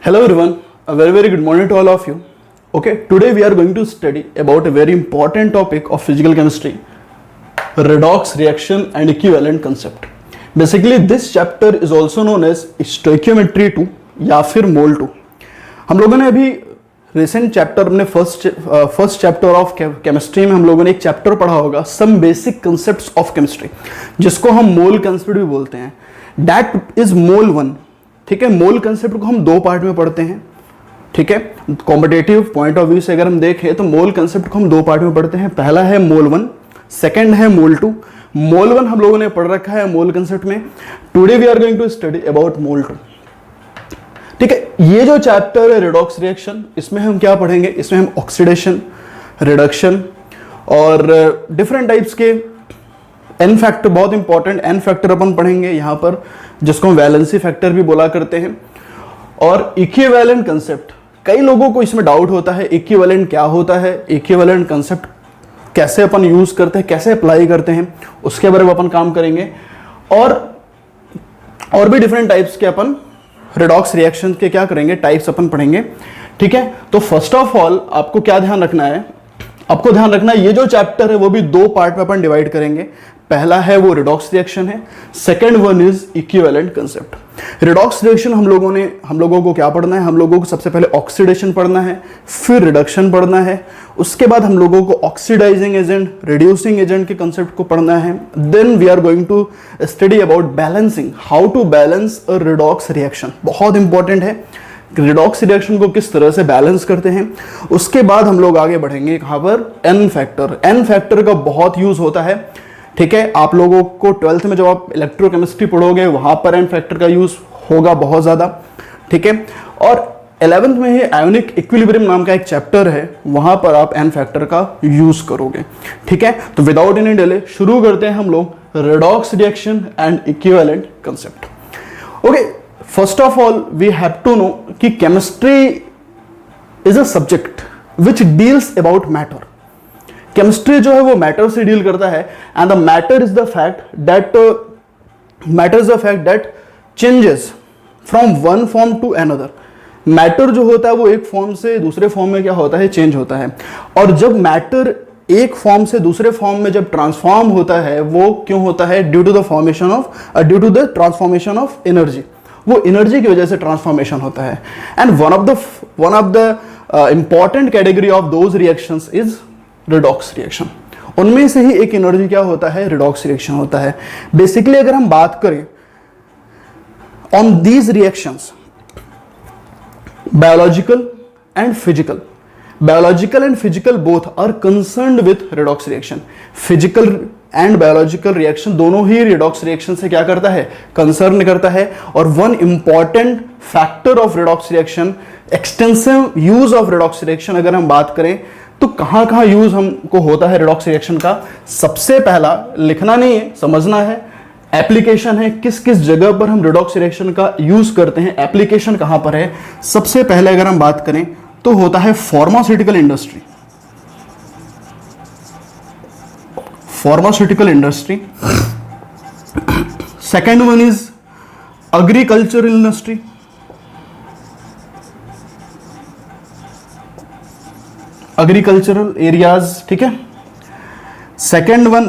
Hello everyone, a very good morning to all of you. Okay, today we are going to study about a very important topic of physical chemistry, redox reaction and equivalent concept. Basically this chapter is also known as stoichiometry 2 या फिर मोल 2. हम लोगों ने अभी recent chapter अपने first chapter of chemistry में हम लोगों ने एक चैप्टर पढ़ा होगा, some basic concepts of chemistry, जिसको हम मोल कंसेप्ट भी बोलते हैं. That is mole 1. ठीक है, मोल कंसेप्ट को हम दो पार्ट में पढ़ते हैं. ठीक है, कॉम्पिटेटिव पॉइंट ऑफ व्यू से अगर हम देखें तो मोल कंसेप्ट को हम दो पार्ट में पढ़ते हैं. पहला है मोल 1, सेकंड है मोल 2. मोल 1 हम लोगों ने पढ़ रखा है मोल कंसेप्ट में. Today we are going to study about mole 2. ठीक है, ये जो चैप्टर है रिडॉक्स रिएक्शन, इसमें हम क्या पढ़ेंगे? इसमें हम ऑक्सीडेशन, रिडक्शन और डिफरेंट टाइप्स के एन फैक्टर, बहुत इंपॉर्टेंट एन फैक्टर अपन पढ़ेंगे यहाँ पर, जिसको हम वैलेंसी फैक्टर भी बोला करते हैं. और इक्विवेलेंट कंसेप्ट, कई लोगों को इसमें डाउट होता है इक्विवेलेंट क्या होता है, इक्विवेलेंट कंसेप्ट कैसे अपन यूज करते हैं, कैसे अप्लाई करते हैं, उसके बारे में अपन काम करेंगे. और भी डिफरेंट टाइप्स के अपन रिडॉक्स रिएक्शन के क्या करेंगे, टाइप्स अपन पढ़ेंगे. ठीक है, तो फर्स्ट ऑफ ऑल आपको क्या ध्यान रखना है? आपको ध्यान रखना है ये जो चैप्टर है वो भी दो पार्ट में अपन डिवाइड करेंगे. पहला है वो रिडॉक्स रिएक्शन है, second one is equivalent concept. Redox reaction हम लोगों को क्या पढ़ना है? हम लोगों को सबसे पहले ऑक्सीडेशन पढ़ना है, फिर रिडक्शन पढ़ना है, उसके बाद हम लोगों को ऑक्सीडाइजिंग एजेंट, रिड्यूसिंग एजेंट के कंसेप्ट को पढ़ना है. Then we are going to study about balancing, how to balance a redox reaction. बहुत इंपॉर्टेंट है रिडॉक्स रिएक्शन को किस तरह से बैलेंस करते हैं. उसके बाद हम लोग आगे बढ़ेंगे कहां पर? N factor. एन फैक्टर का बहुत यूज होता है. ठीक है, आप लोगों को 12th में जब आप इलेक्ट्रोकेमिस्ट्री पढ़ोगे वहां पर एन फैक्टर का यूज होगा बहुत ज्यादा. ठीक है, और 11th में ही आयोनिक इक्विलिब्रियम नाम का एक चैप्टर है, वहां पर आप एन फैक्टर का यूज करोगे. ठीक है, तो विदाउट एनी डिले शुरू करते हैं हम लोग redox reaction and equivalent concept. Okay, first of all we have to know कि chemistry is a subject which deals about matter. Chemistry जो है वो मैटर से डील करता है, and the matter is the fact that changes from one form to another. Matter जो होता है वो एक फॉर्म से दूसरे फॉर्म में क्या होता है? चेंज होता है. और जब मैटर एक फॉर्म से दूसरे फॉर्म में जब ट्रांसफॉर्म होता है, वो क्यों होता है? Due to the transformation of energy. वो एनर्जी की वजह से ट्रांसफॉर्मेशन होता है. And one of the important category of those reactions is redox reaction. उनमें से ही एक एनर्जी क्या होता है? रिडॉक्स रिएक्शन होता है. बेसिकली अगर हम बात करें on these reactions, biological and physical both are concerned with redox reaction. Physical and biological reaction दोनों ही रिडॉक्स रिएक्शन से क्या करता है? कंसर्न करता है. और one important factor of redox reaction, extensive use of redox reaction अगर हम बात करें तो कहां यूज हमको होता है रिडॉक्स रिएक्शन का? सबसे पहला, लिखना नहीं है, समझना है, एप्लीकेशन है, किस किस जगह पर हम रिडॉक्स रिएक्शन का यूज करते हैं, एप्लीकेशन कहां पर है. सबसे पहले अगर हम बात करें तो होता है pharmaceutical industry. Second one is agricultural industry. Agricultural areas. ठीक है,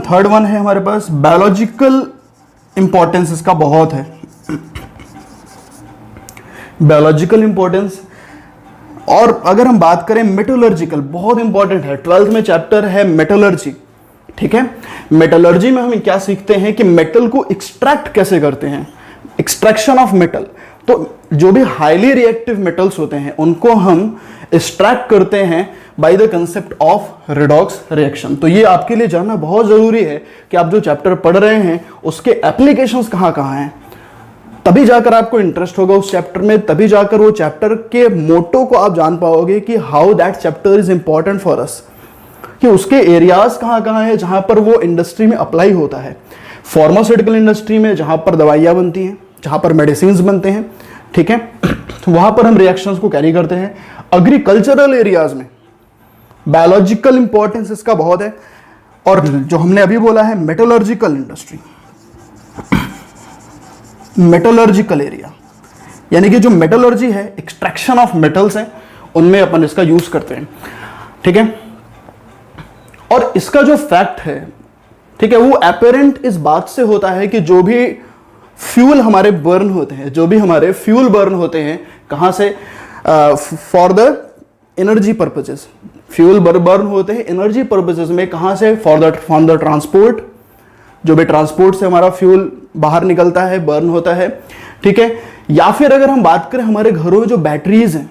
थर्ड वन है हमारे पास बायोलॉजिकल इंपॉर्टेंस. इसका बहुत है बायोलॉजिकल इंपॉर्टेंस. और अगर हम बात करें मेटलर्जिकल, बहुत इंपॉर्टेंट है. 12th में चैप्टर है मेटलर्जी. ठीक है, मेटलर्जी में हम क्या सीखते हैं कि मेटल को एक्सट्रैक्ट कैसे करते हैं, एक्सट्रैक्शन ऑफ मेटल. तो जो भी हाईली रिएक्टिव मेटल्स होते हैं उनको हम एक्सट्रैक्ट करते हैं by the concept of redox reaction. तो ये आपके लिए जानना बहुत जरूरी है कि आप जो चैप्टर पढ़ रहे हैं उसके एप्लीकेशंस कहाँ कहाँ हैं. तभी जाकर आपको इंटरेस्ट होगा उस चैप्टर में, तभी जाकर वो चैप्टर के मोटो को आप जान पाओगे कि how that chapter is important for us, कि उसके एरियाज कहाँ कहाँ है जहां पर वो इंडस्ट्री में अप्लाई होता है. फार्मास्यूटिकल इंडस्ट्री में जहां पर दवाइयां बनती हैं, जहां पर मेडिसिन बनते हैं. ठीक है, वहां पर हम रिएक्शंस को कैरी करते हैं. एग्रीकल्चरल एरियाज में बायोलॉजिकल इंपॉर्टेंस इसका बहुत है. और जो हमने अभी बोला है मेटलर्जिकल इंडस्ट्री, मेटलर्जिकल एरिया, यानी कि जो मेटलर्जी है, एक्सट्रैक्शन ऑफ मेटल्स है, उनमें अपन इसका यूज करते हैं, ठीक है। और इसका जो फैक्ट है, ठीक है, वो अपेरेंट इस बात से होता है कि जो भी फ्यूल हमारे बर्न होते हैं, जो भी हमारे फ्यूल बर्न होते हैं, कहां से, for the energy purposes, fuel burn होते हैं एनर्जी पर्पजेस में, कहां से, फ्रॉम द ट्रांसपोर्ट, जो भी ट्रांसपोर्ट से हमारा फ्यूल बाहर निकलता है, बर्न होता है, ठीक है। या फिर अगर हम बात करें हमारे घरों में जो बैटरीज हैं,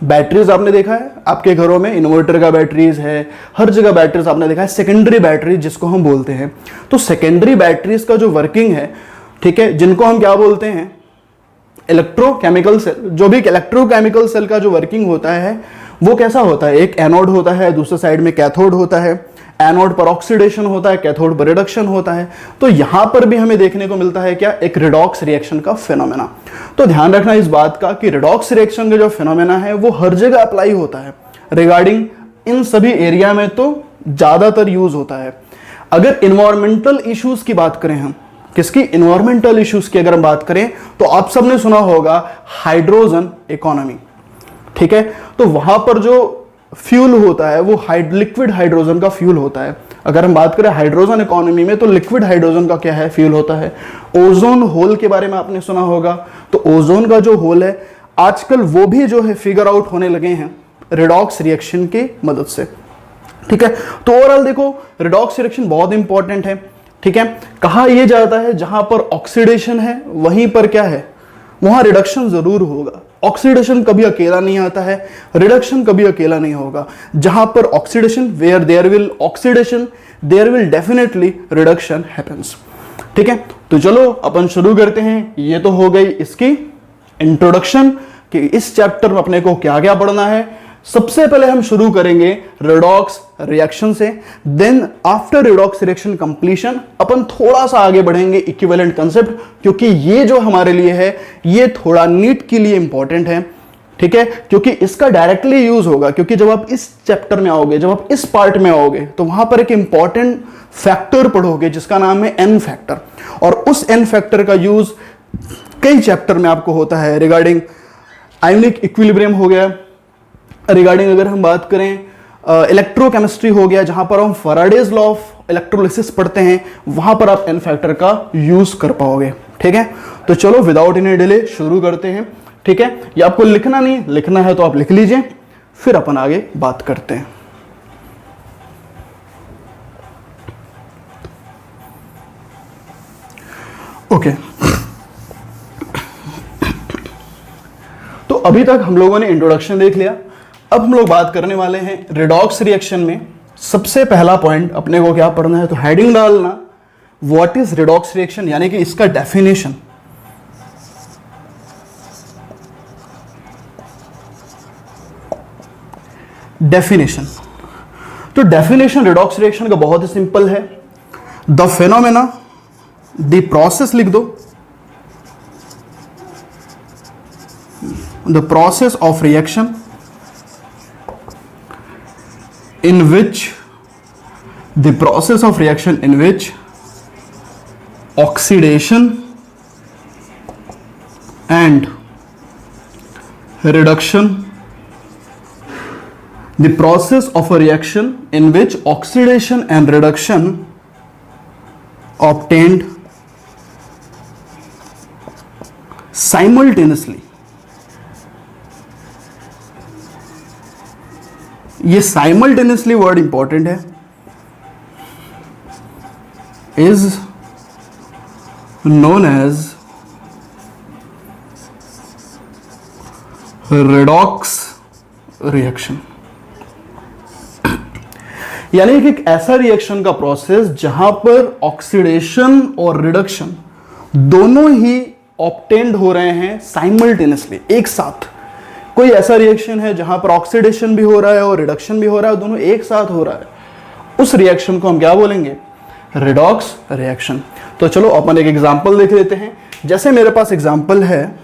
बैटरीज आपने देखा है आपके घरों में, इन्वर्टर का बैटरीज है, हर जगह बैटरीज आपने देखा है, सेकेंडरी बैटरी जिसको हम बोलते हैं। तो सेकेंडरी बैटरीज का जो वर्किंग है, ठीक है, जिनको हम क्या बोलते हैं, इलेक्ट्रोकेमिकल सेल, जो भी इलेक्ट्रोकेमिकल सेल का जो वर्किंग होता है वो कैसा होता है, एक एनोड होता है, दूसरे साइड में कैथोड होता है, एनोड पर ऑक्सीडेशन होता है, कैथोड पर रिडक्शन होता है। तो यहां पर भी हमें देखने को मिलता है क्या, एक रिडॉक्स रिएक्शन का फिनोमेना। तो ध्यान रखना इस बात का कि रिडॉक्स रिएक्शन का जो फिनोमेना है वो हर जगह अप्लाई होता है, रिगार्डिंग इन सभी एरिया में तो ज्यादातर यूज होता है। अगर इन्वायरमेंटल इश्यूज की बात करें हम, किसकी, इन्वायरमेंटल इश्यूज की अगर हम बात करें तो आप सबने सुना होगा हाइड्रोजन इकोनॉमी, ठीक है। तो वहां पर जो फ्यूल होता है वो लिक्विड हाइड्रोजन का फ्यूल होता है। अगर हम बात करें हाइड्रोजन इकोनॉमी में तो लिक्विड हाइड्रोजन का क्या है, फ्यूल होता है। ओजोन होल के बारे में आपने सुना होगा, तो ओजोन का जो होल है आजकल वो भी जो है फिगर आउट होने लगे हैं रिडॉक्स रिएक्शन की मदद से, ठीक है। तो ओवरऑल देखो रिडॉक्स रिएक्शन बहुत इंपॉर्टेंट है, ठीक है। कहा यह जाता है जहां पर ऑक्सीडेशन है वहीं पर क्या है, वहां रिडक्शन जरूर होगा। ऑक्सीडेशन कभी अकेला नहीं आता है, रिडक्शन कभी अकेला नहीं होगा। जहां पर oxidation, where there will oxidation there will definitely reduction happens, ठीक है। तो चलो अपन शुरू करते हैं। ये तो हो गई इसकी इंट्रोडक्शन कि इस चैप्टर में अपने को क्या क्या पढ़ना है। सबसे पहले हम शुरू करेंगे रिडॉक्स रिएक्शन से, then after redox reaction completion अपन थोड़ा सा आगे बढ़ेंगे इक्विवेलेंट कंसेप्ट, क्योंकि ये जो हमारे लिए है ये थोड़ा नीट के लिए इंपॉर्टेंट है, ठीक है। क्योंकि इसका डायरेक्टली यूज होगा, क्योंकि जब आप इस चैप्टर में आओगे, जब आप इस पार्ट में आओगे तो वहां पर एक इंपॉर्टेंट फैक्टर पढ़ोगे जिसका नाम है एन फैक्टर, और उस एन फैक्टर का यूज कई चैप्टर में आपको होता है। रिगार्डिंग आयोनिक इक्विलिब्रियम हो गया, रिगार्डिंग अगर हम बात करें इलेक्ट्रोकेमिस्ट्री हो गया, जहां पर हम फैराडेज लॉ ऑफ इलेक्ट्रोलिसिस पढ़ते हैं, वहां पर आप एन फैक्टर का यूज कर पाओगे, ठीक है। तो चलो विदाउट एनी डिले शुरू करते हैं, ठीक है। ये आपको लिखना नहीं, लिखना है तो आप लिख लीजिए, फिर अपन आगे बात करते हैं। ओके, तो अभी तक हम लोगों ने इंट्रोडक्शन देख लिया। अब हम लोग बात करने वाले हैं रिडॉक्स रिएक्शन में। सबसे पहला पॉइंट अपने को क्या पढ़ना है, तो हेडिंग डालना व्हाट इज रिडॉक्स रिएक्शन, यानी कि इसका डेफिनेशन। डेफिनेशन, तो डेफिनेशन रिडॉक्स रिएक्शन का बहुत ही सिंपल है। द फेनोमेना, द प्रोसेस लिख दो, the process of reaction in which oxidation and reduction, the process of a reaction in which oxidation and reduction obtained simultaneously। ये simultaneously word important है, is known as redox reaction. यानी कि एक ऐसा reaction का process जहां पर oxidation और रिडक्शन दोनों ही ऑब्टेन्ड हो रहे हैं साइमल्टेनियसली, एक साथ। कोई ऐसा रिएक्शन है जहां पर ऑक्सीडेशन भी हो रहा है और रिडक्शन भी हो रहा है, दोनों एक साथ हो रहा है, उस रिएक्शन को हम क्या बोलेंगे, रिडॉक्स रिएक्शन। तो चलो अपन एक एग्जांपल देख लेते हैं। जैसे मेरे पास एग्जांपल है,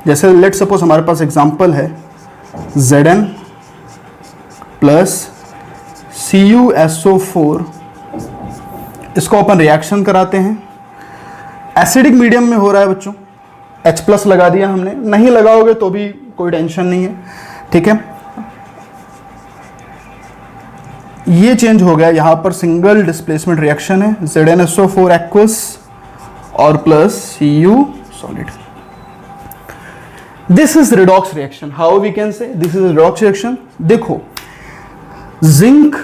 जैसे लेट सपोज हमारे पास एग्जांपल है Zn प्लस CuSO4, इसको अपन रिएक्शन कराते हैं। एसिडिक मीडियम में हो रहा है बच्चों, H प्लस लगा दिया हमने, नहीं लगाओगे तो भी कोई टेंशन नहीं है, ठीक है। ये चेंज हो गया, यहां पर सिंगल डिस्प्लेसमेंट रिएक्शन है, ZnSO4 एक्वस और plus Cu solid. This is redox reaction. How we can say this is redox reaction? देखो जिंक,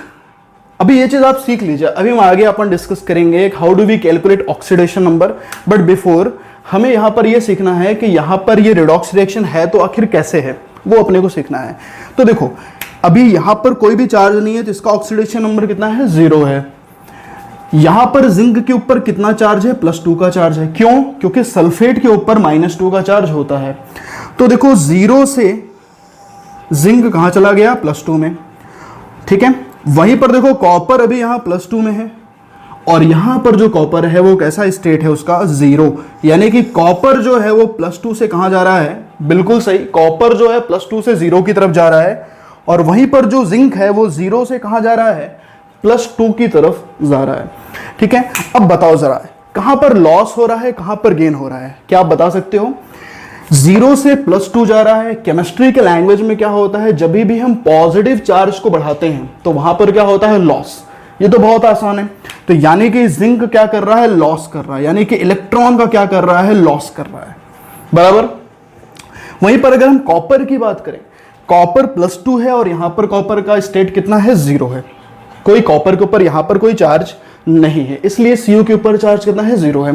अभी ये चीज आप सीख लीजिए, अभी हम आगे अपन डिस्कस करेंगे how do we calculate oxidation number, but before हमें यहां पर ये सीखना है कि यहां पर ये रिडॉक्स रिएक्शन है तो आखिर कैसे है, वो अपने को सीखना है। तो देखो अभी यहां पर कोई भी चार्ज नहीं है तो इसका ऑक्सीडेशन नंबर कितना है, 0 है। यहां पर जिंक के ऊपर कितना चार्ज है, +2 का चार्ज है। क्यों? क्योंकि सल्फेट के ऊपर -2 का चार्ज होता है। तो देखो 0 से जिंक कहां चला गया, +2 में, ठीक है। वहीं पर देखो कॉपर अभी यहां +2 में है, और यहां पर जो कॉपर है वो कैसा स्टेट है उसका, 0, यानी कि कॉपर जो है वो +2 से कहां जा रहा है, बिल्कुल सही, कॉपर जो है +2 से 0 की तरफ जा रहा है, और वहीं पर जो जिंक है वो 0 से कहां जा रहा है, +2 की तरफ जा रहा है, ठीक है। अब बताओ जरा कहां पर लॉस हो रहा है, कहां पर गेन हो रहा है, क्या आप बता सकते हो? 0 से +2 जा रहा है। केमिस्ट्री के लैंग्वेज में क्या होता है, जब भी हम पॉजिटिव चार्ज को बढ़ाते हैं तो वहां पर क्या होता है, लॉस। ये तो बहुत आसान है। तो यानी कि जिंक क्या कर रहा है, लॉस कर रहा है, यानी कि इलेक्ट्रॉन का क्या कर रहा है, लॉस कर रहा है, बराबर। वहीं पर अगर हम कॉपर की बात करें, कॉपर +2 है और यहां पर कॉपर का स्टेट कितना है, 0 है। कोई कॉपर के ऊपर यहां पर कोई चार्ज नहीं है, इसलिए Cu के ऊपर चार्ज कितना है, 0 है।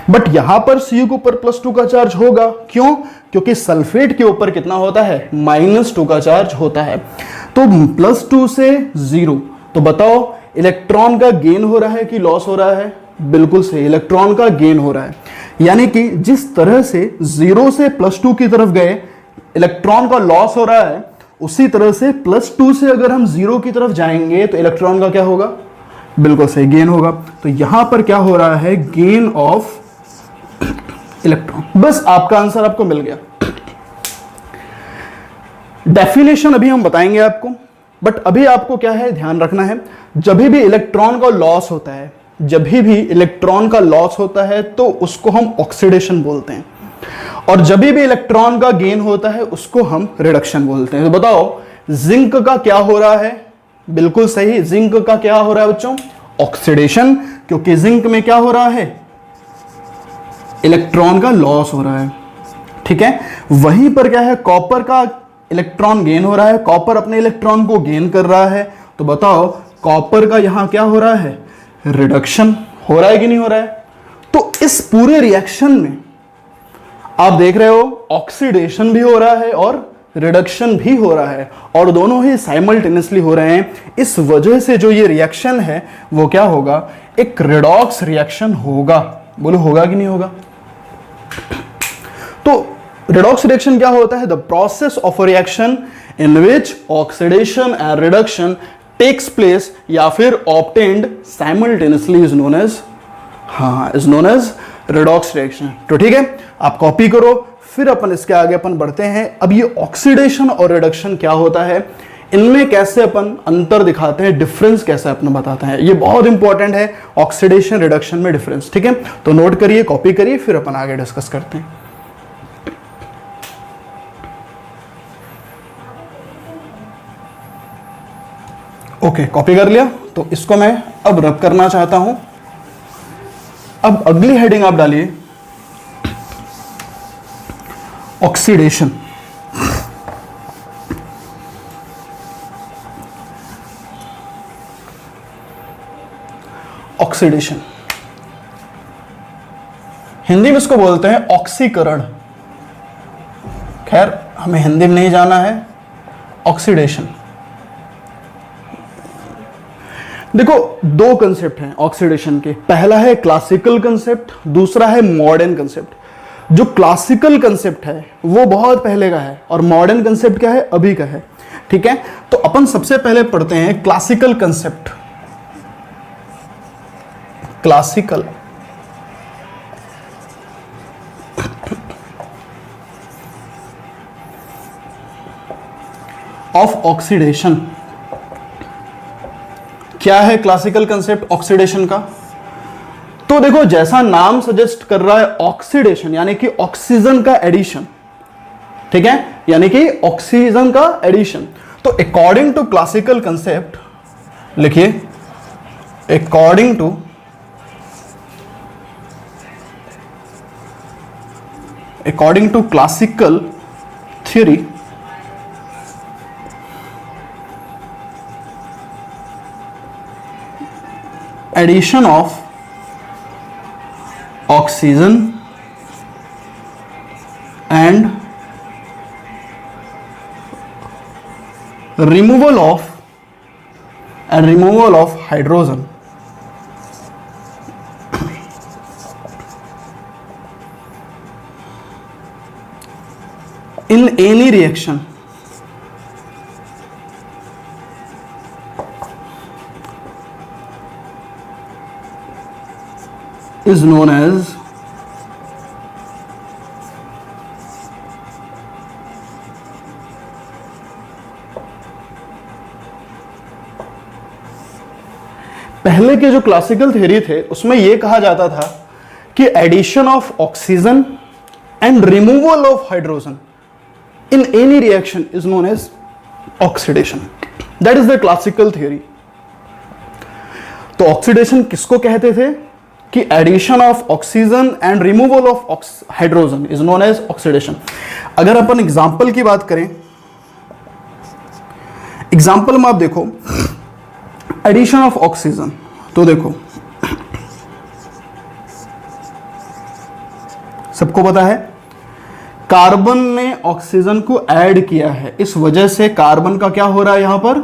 बट यहां पर Cu के ऊपर +2 का चार्ज होगा, क्यों? क्योंकि सल्फेट के ऊपर कितना होता है, -2 का चार्ज होता है। तो +2 से 0, तो बताओ इलेक्ट्रॉन का गेन हो रहा है कि लॉस हो रहा है, बिल्कुल सही, इलेक्ट्रॉन का गेन हो रहा है। यानी कि जिस तरह से 0 से +2 की तरफ गए इलेक्ट्रॉन का लॉस हो रहा है, उसी तरह से +2 से अगर हम 0 की तरफ जाएंगे तो इलेक्ट्रॉन का क्या होगा, बिल्कुल सही, गेन होगा। तो यहां पर क्या हो रहा है, गेन ऑफ इलेक्ट्रॉन। बस आपका आंसर आपको मिल गया। डेफिनेशन अभी हम बताएंगे आपको, बट अभी आपको क्या है, ध्यान रखना है, जब भी इलेक्ट्रॉन का लॉस होता है, जब भी इलेक्ट्रॉन का लॉस होता है तो उसको हम ऑक्सीडेशन बोलते हैं, और जब भी इलेक्ट्रॉन का गेन होता है उसको हम रिडक्शन बोलते हैं। तो बताओ जिंक का क्या हो रहा है, बिल्कुल सही, जिंक का क्या हो रहा है बच्चों, ऑक्सीडेशन, क्योंकि जिंक में क्या हो रहा है, इलेक्ट्रॉन का लॉस हो रहा है, ठीक है। वहीं पर क्या है, कॉपर का इलेक्ट्रॉन गेन हो रहा है, कॉपर अपने इलेक्ट्रॉन को गेन कर रहा है। तो बताओ कॉपर का यहां क्या हो रहा है, रिडक्शन हो रहा है कि नहीं हो रहा है? तो इस पूरे रिएक्शन में आप देख रहे हो ऑक्सीडेशन भी हो रहा है और रिडक्शन भी हो रहा है, और दोनों ही साइमल्टेनियसली हो रहे हैं। इस वजह से जो ये रिएक्शन है वो क्या होगा, एक रिडॉक्स रिएक्शन होगा। बोलो होगा कि नहीं होगा? तो रिडॉक्स रिएक्शन क्या होता है, the process of a reaction in which oxidation and reduction takes place या फिर obtained simultaneously is known as, हाँ, is known as redox reaction. तो ठीक है, आप कॉपी करो, फिर अपन इसके आगे अपन बढ़ते हैं। अब ये ऑक्सीडेशन और रिडक्शन क्या होता है, इनमें कैसे अपन अंतर दिखाते हैं, डिफरेंस कैसे अपन बताते हैं, ये बहुत इंपॉर्टेंट है, ऑक्सीडेशन रिडक्शन में डिफरेंस, ठीक है। तो नोट करिए, कॉपी करिए, फिर अपन आगे डिस्कस करते हैं। ओके, कॉपी कर लिया, तो इसको मैं अब रब करना चाहता हूं। अब अगली हेडिंग आप डालिए, ऑक्सीडेशन। ऑक्सीडेशन हिंदी में इसको बोलते हैं ऑक्सीकरण। खैर हमें हिंदी में नहीं जाना है। ऑक्सीडेशन, देखो दो कंसेप्ट हैं ऑक्सीडेशन के, पहला है क्लासिकल कंसेप्ट, दूसरा है मॉडर्न कंसेप्ट। जो क्लासिकल कंसेप्ट है वो बहुत पहले का है, और मॉडर्न कंसेप्ट क्या है, अभी का है, ठीक है। तो अपन सबसे पहले पढ़ते हैं classical concept. Classical of oxidation. क्या है क्लासिकल कंसेप्ट ऑक्सीडेशन का? तो देखो जैसा नाम सजेस्ट कर रहा है ऑक्सीडेशन, यानी कि ऑक्सीजन का एडिशन, ठीक है, यानी कि ऑक्सीजन का एडिशन। तो अकॉर्डिंग टू क्लासिकल कंसेप्ट लिखिए, according to classical theory, addition of oxygen and removal of hydrogen in any reaction is known as पहले के जो क्लासिकल थ्योरी थे उसमें यह कहा जाता था कि addition of oxygen and removal of hydrogen in any reaction is known as oxidation. That is the classical theory. तो ऑक्सीडेशन किसको कहते थे कि addition of oxygen and removal of hydrogen is known as oxidation. अगर अपन example की बात करें, एग्जाम्पल में आप देखो एडिशन ऑफ ऑक्सीजन, तो देखो सबको पता है कार्बन ने ऑक्सीजन को ऐड किया है, इस वजह से कार्बन का क्या हो रहा है, यहां पर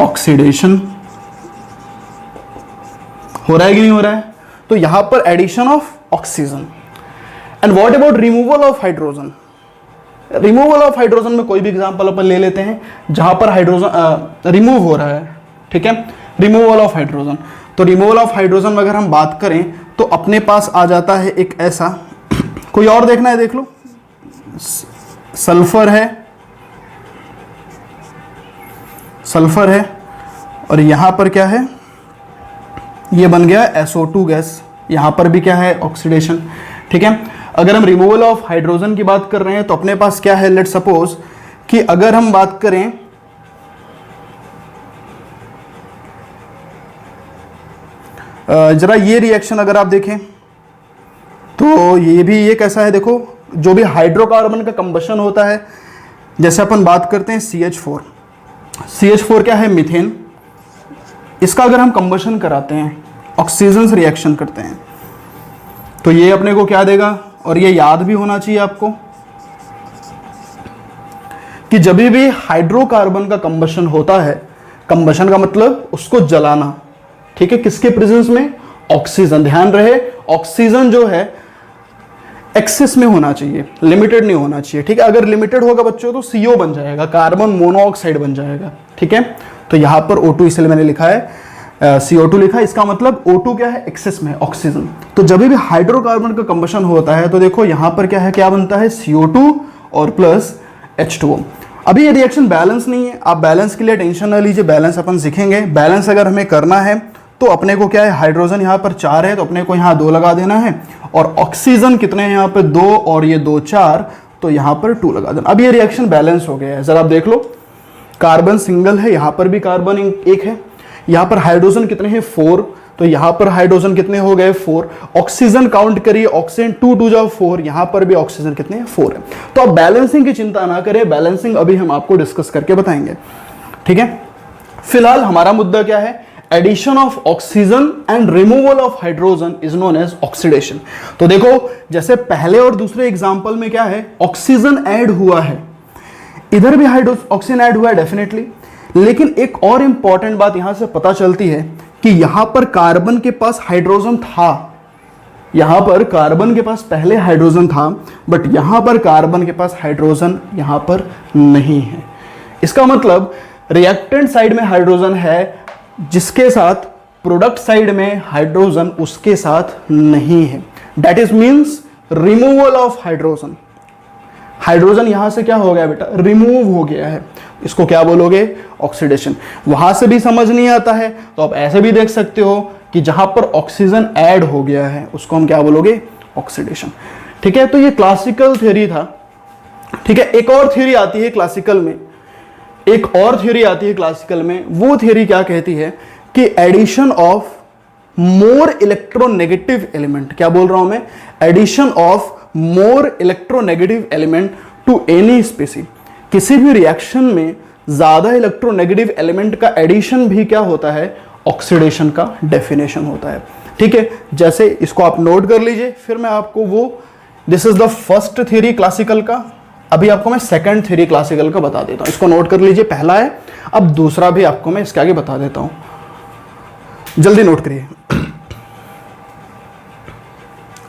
ऑक्सीडेशन हो रहा है कि नहीं हो रहा है। तो यहां पर addition of oxygen. And what about removal of hydrogen? Removal of hydrogen में कोई भी एग्जांपल अपन ले लेते हैं जहां पर हाइड्रोजन रिमूव हो रहा है, ठीक है, रिमूवल ऑफ हाइड्रोजन। तो रिमूवल ऑफ हाइड्रोजन में अगर हम बात करें तो अपने पास आ जाता है एक ऐसा, कोई और देखना है देख लो, सल्फर है और यहां पर क्या है, ये बन गया SO2 गैस, यहां पर भी क्या है, ऑक्सीडेशन, ठीक है। अगर हम रिमूवल ऑफ हाइड्रोजन की बात कर रहे हैं तो अपने पास क्या है, लेट सपोज कि अगर हम बात करें जरा ये रिएक्शन अगर आप देखें तो ये भी ये कैसा है, देखो जो भी हाइड्रोकार्बन का कंबशन होता है, जैसे अपन बात करते हैं CH4 क्या है, मीथेन। इसका अगर हम कंबशन कराते हैं, ऑक्सीजन से रिएक्शन करते हैं, तो ये अपने को क्या देगा, और ये याद भी होना चाहिए आपको कि जब भी हाइड्रोकार्बन का कंबशन होता है, कंबशन का मतलब उसको जलाना, ठीक है, किसके प्रेजेंस में, ऑक्सीजन। ध्यान रहे ऑक्सीजन जो है एक्सेस में होना चाहिए, लिमिटेड नहीं होना चाहिए, ठीक है। अगर लिमिटेड होगा बच्चों तो CO बन जाएगा, कार्बन मोनोऑक्साइड बन जाएगा, ठीक है। तो यहां पर O2 इसलिए मैंने लिखा है, CO2 लिखा है, इसका मतलब O2 क्या है, एक्सेस में ऑक्सीजन। तो जब भी हाइड्रोकार्बन का कंबशन होता है तो देखो यहां पर क्या है, क्या बनता है, CO2 और प्लस H2O। अभी ये रिएक्शन बैलेंस नहीं है, आप बैलेंस के लिए टेंशन ना लीजिए, बैलेंस अपन सीखेंगे। बैलेंस अगर हमें करना है तो अपने को क्या है, हाइड्रोजन यहाँ पर 4 है तो अपने को यहाँ 2 लगा देना है, और ऑक्सीजन कितने हैं यहाँ पे 2, और ये 2 4, तो यहाँ पर 2 लगा देना। अब ये रिएक्शन बैलेंस हो गया है। जरा आप देख लो, कार्बन सिंगल है, यहाँ पर भी कार्बन एक है, यहाँ पर हाइड्रोजन कितने हैं 4, तो यहाँ पर हाइड्रोजन कितने हो गए 4। ऑक्सीजन काउंट करिए, ऑक्सीजन 2 2 जाओ 4, यहाँ पर भी ऑक्सीजन कितने हैं 4 है। तो आप बैलेंसिंग की चिंता ना करें, बैलेंसिंग अभी हम आपको डिस्कस करके बताएंगे, ठीक है। फिलहाल हमारा मुद्दा क्या है, addition of oxygen and removal of hydrogen is known as oxidation. तो देखो जैसे पहले और दूसरे एग्जांपल में क्या है, ऑक्सीजन ऐड हुआ है, इधर भी ऑक्सीजन ऐड हुआ है डेफिनेटली, लेकिन एक और इंपॉर्टेंट बात यहां से पता चलती है कि यहां पर कार्बन के पास हाइड्रोजन था, यहां पर कार्बन के पास पहले हाइड्रोजन था, बट यहां पर कार्बन के पास हाइड्रोजन यहां पर नहीं है। इसका मतलब रिएक्टेंट साइड में हाइड्रोजन है, जिसके साथ प्रोडक्ट साइड में हाइड्रोजन उसके साथ नहीं है। That is means removal of hydrogen. Hydrogen यहां से क्या हो गया बेटा, रिमूव हो गया है, इसको क्या बोलोगे, ऑक्सीडेशन। वहां से भी समझ नहीं आता है तो आप ऐसे भी देख सकते हो कि जहां पर ऑक्सीजन ऐड हो गया है उसको हम क्या बोलोगे, ऑक्सीडेशन। ठीक है, तो ये क्लासिकल थ्योरी था। ठीक है, एक और थ्योरी आती है क्लासिकल में, वो थ्योरी क्या कहती है कि addition of more electronegative element, क्या बोल रहा हूं मैं, addition of more electronegative element to any species, किसी भी रिएक्शन में ज्यादा इलेक्ट्रोनेगेटिव एलिमेंट का एडिशन भी क्या होता है, ऑक्सीडेशन का डेफिनेशन होता है। ठीक है, जैसे इसको आप नोट कर लीजिए, फिर मैं आपको वो, this is the first theory classical का, अभी आपको मैं सेकंड थ्योरी क्लासिकल का बता देता हूं, इसको नोट कर लीजिए, पहला है, अब दूसरा भी आपको मैं इसके आगे बता देता हूं, जल्दी नोट करिए।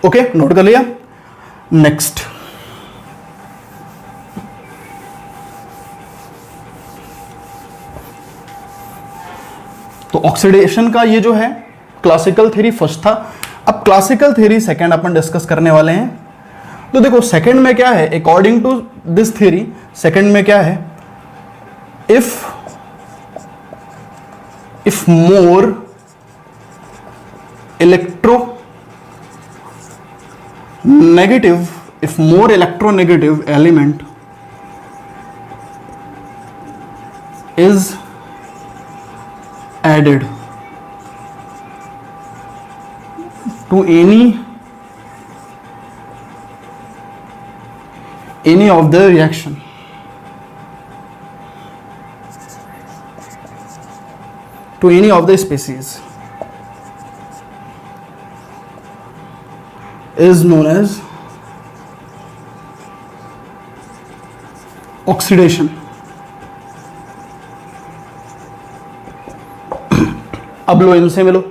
ओके, नोट कर लिया। नेक्स्ट, तो ऑक्सीडेशन का ये जो है क्लासिकल थ्योरी फर्स्ट था। अब क्लासिकल थ्योरी सेकंड अपन डिस्कस करने वाले हैं। तो देखो सेकंड में क्या है, according to this theory second में क्या है, if more electronegative element is added to any of the reaction, to any of the species, is known as oxidation। अब लो, इनसे मिलो,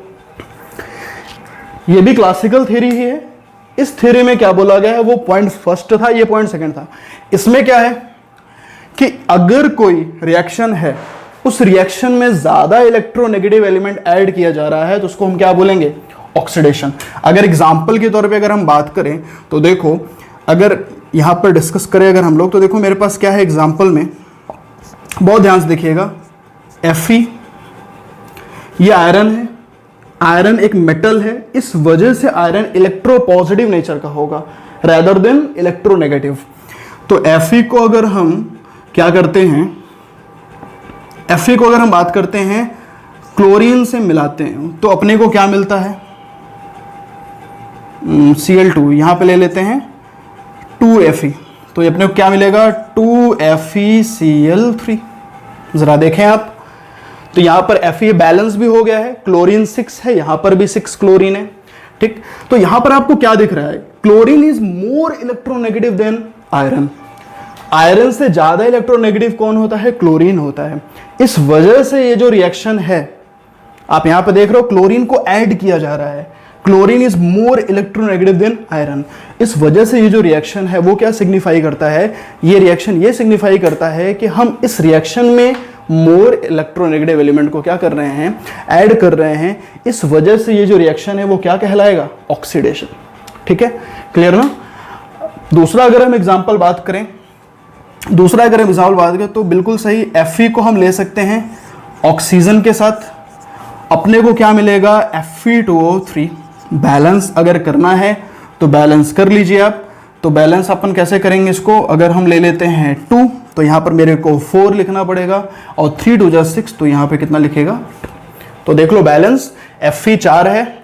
ये भी क्लासिकल थ्योरी ही है। इस थ्योरी में क्या बोला गया है, वो पॉइंट फर्स्ट था, ये पॉइंट सेकंड था। इसमें क्या है कि अगर कोई रिएक्शन है, उस रिएक्शन में ज्यादा इलेक्ट्रोनेगेटिव एलिमेंट ऐड किया जा रहा है तो उसको हम क्या बोलेंगे, ऑक्सीडेशन। अगर एग्जांपल के तौर पे अगर हम बात करें तो देखो, अगर यहां पर डिस्कस करें अगर हम लोग, तो देखो मेरे पास क्या है एग्जांपल में, बहुत ध्यान से देखिएगा, Fe, ये आयरन है, आयरन एक मेटल है, इस वजह से आयरन इलेक्ट्रोपॉजिटिव नेचर का होगा रेदर देन इलेक्ट्रोनेगेटिव। तो Fe को अगर हम क्या करते हैं, Fe को अगर हम बात करते हैं क्लोरीन से मिलाते हैं तो अपने को क्या मिलता है, Cl2, यहां पे ले लेते हैं 2Fe, तो ये अपने को क्या मिलेगा, 2FeCl3। जरा देखें आप, तो यहां पर Fe बैलेंस भी हो गया है, क्लोरीन 6 है, यहां पर भी 6 क्लोरीन है। ठीक, तो यहां पर आपको क्या दिख रहा है, chlorine is more electronegative then iron. Iron से ज्यादा इलेक्ट्रोनेगेटिव कौन होता है, क्लोरीन होता है। इस वजह से ये जो रिएक्शन है, आप यहां पर देख रहे हो क्लोरीन को ऐड किया जा रहा है, chlorine is more electronegative then iron. इस वजह से ये जो रिएक्शन है वो क्या सिग्निफाई करता है, ये रिएक्शन ये सिग्निफाई करता है कि हम इस रिएक्शन में मोर इलेक्ट्रोनेगेटिव एलिमेंट को क्या कर रहे हैं, ऐड कर रहे हैं। इस वजह से ये जो रिएक्शन है वो क्या कहलाएगा, ऑक्सीडेशन। ठीक है, क्लियर ना। दूसरा अगर हम एग्जांपल बात करें तो बिल्कुल सही, Fe को हम ले सकते हैं ऑक्सीजन के साथ, अपने को क्या मिलेगा, Fe2O3। बैलेंस अगर करना है तो बैलेंस कर लीजिए आप। तो बैलेंस अपन कैसे करेंगे इसको, अगर हम ले लेते हैं 2 तो यहाँ पर मेरे को 4 लिखना पड़ेगा, और 3 2 जा 6, तो यहाँ पे कितना लिखेगा 2। तो देख लो बैलेंस, Fe 4 है,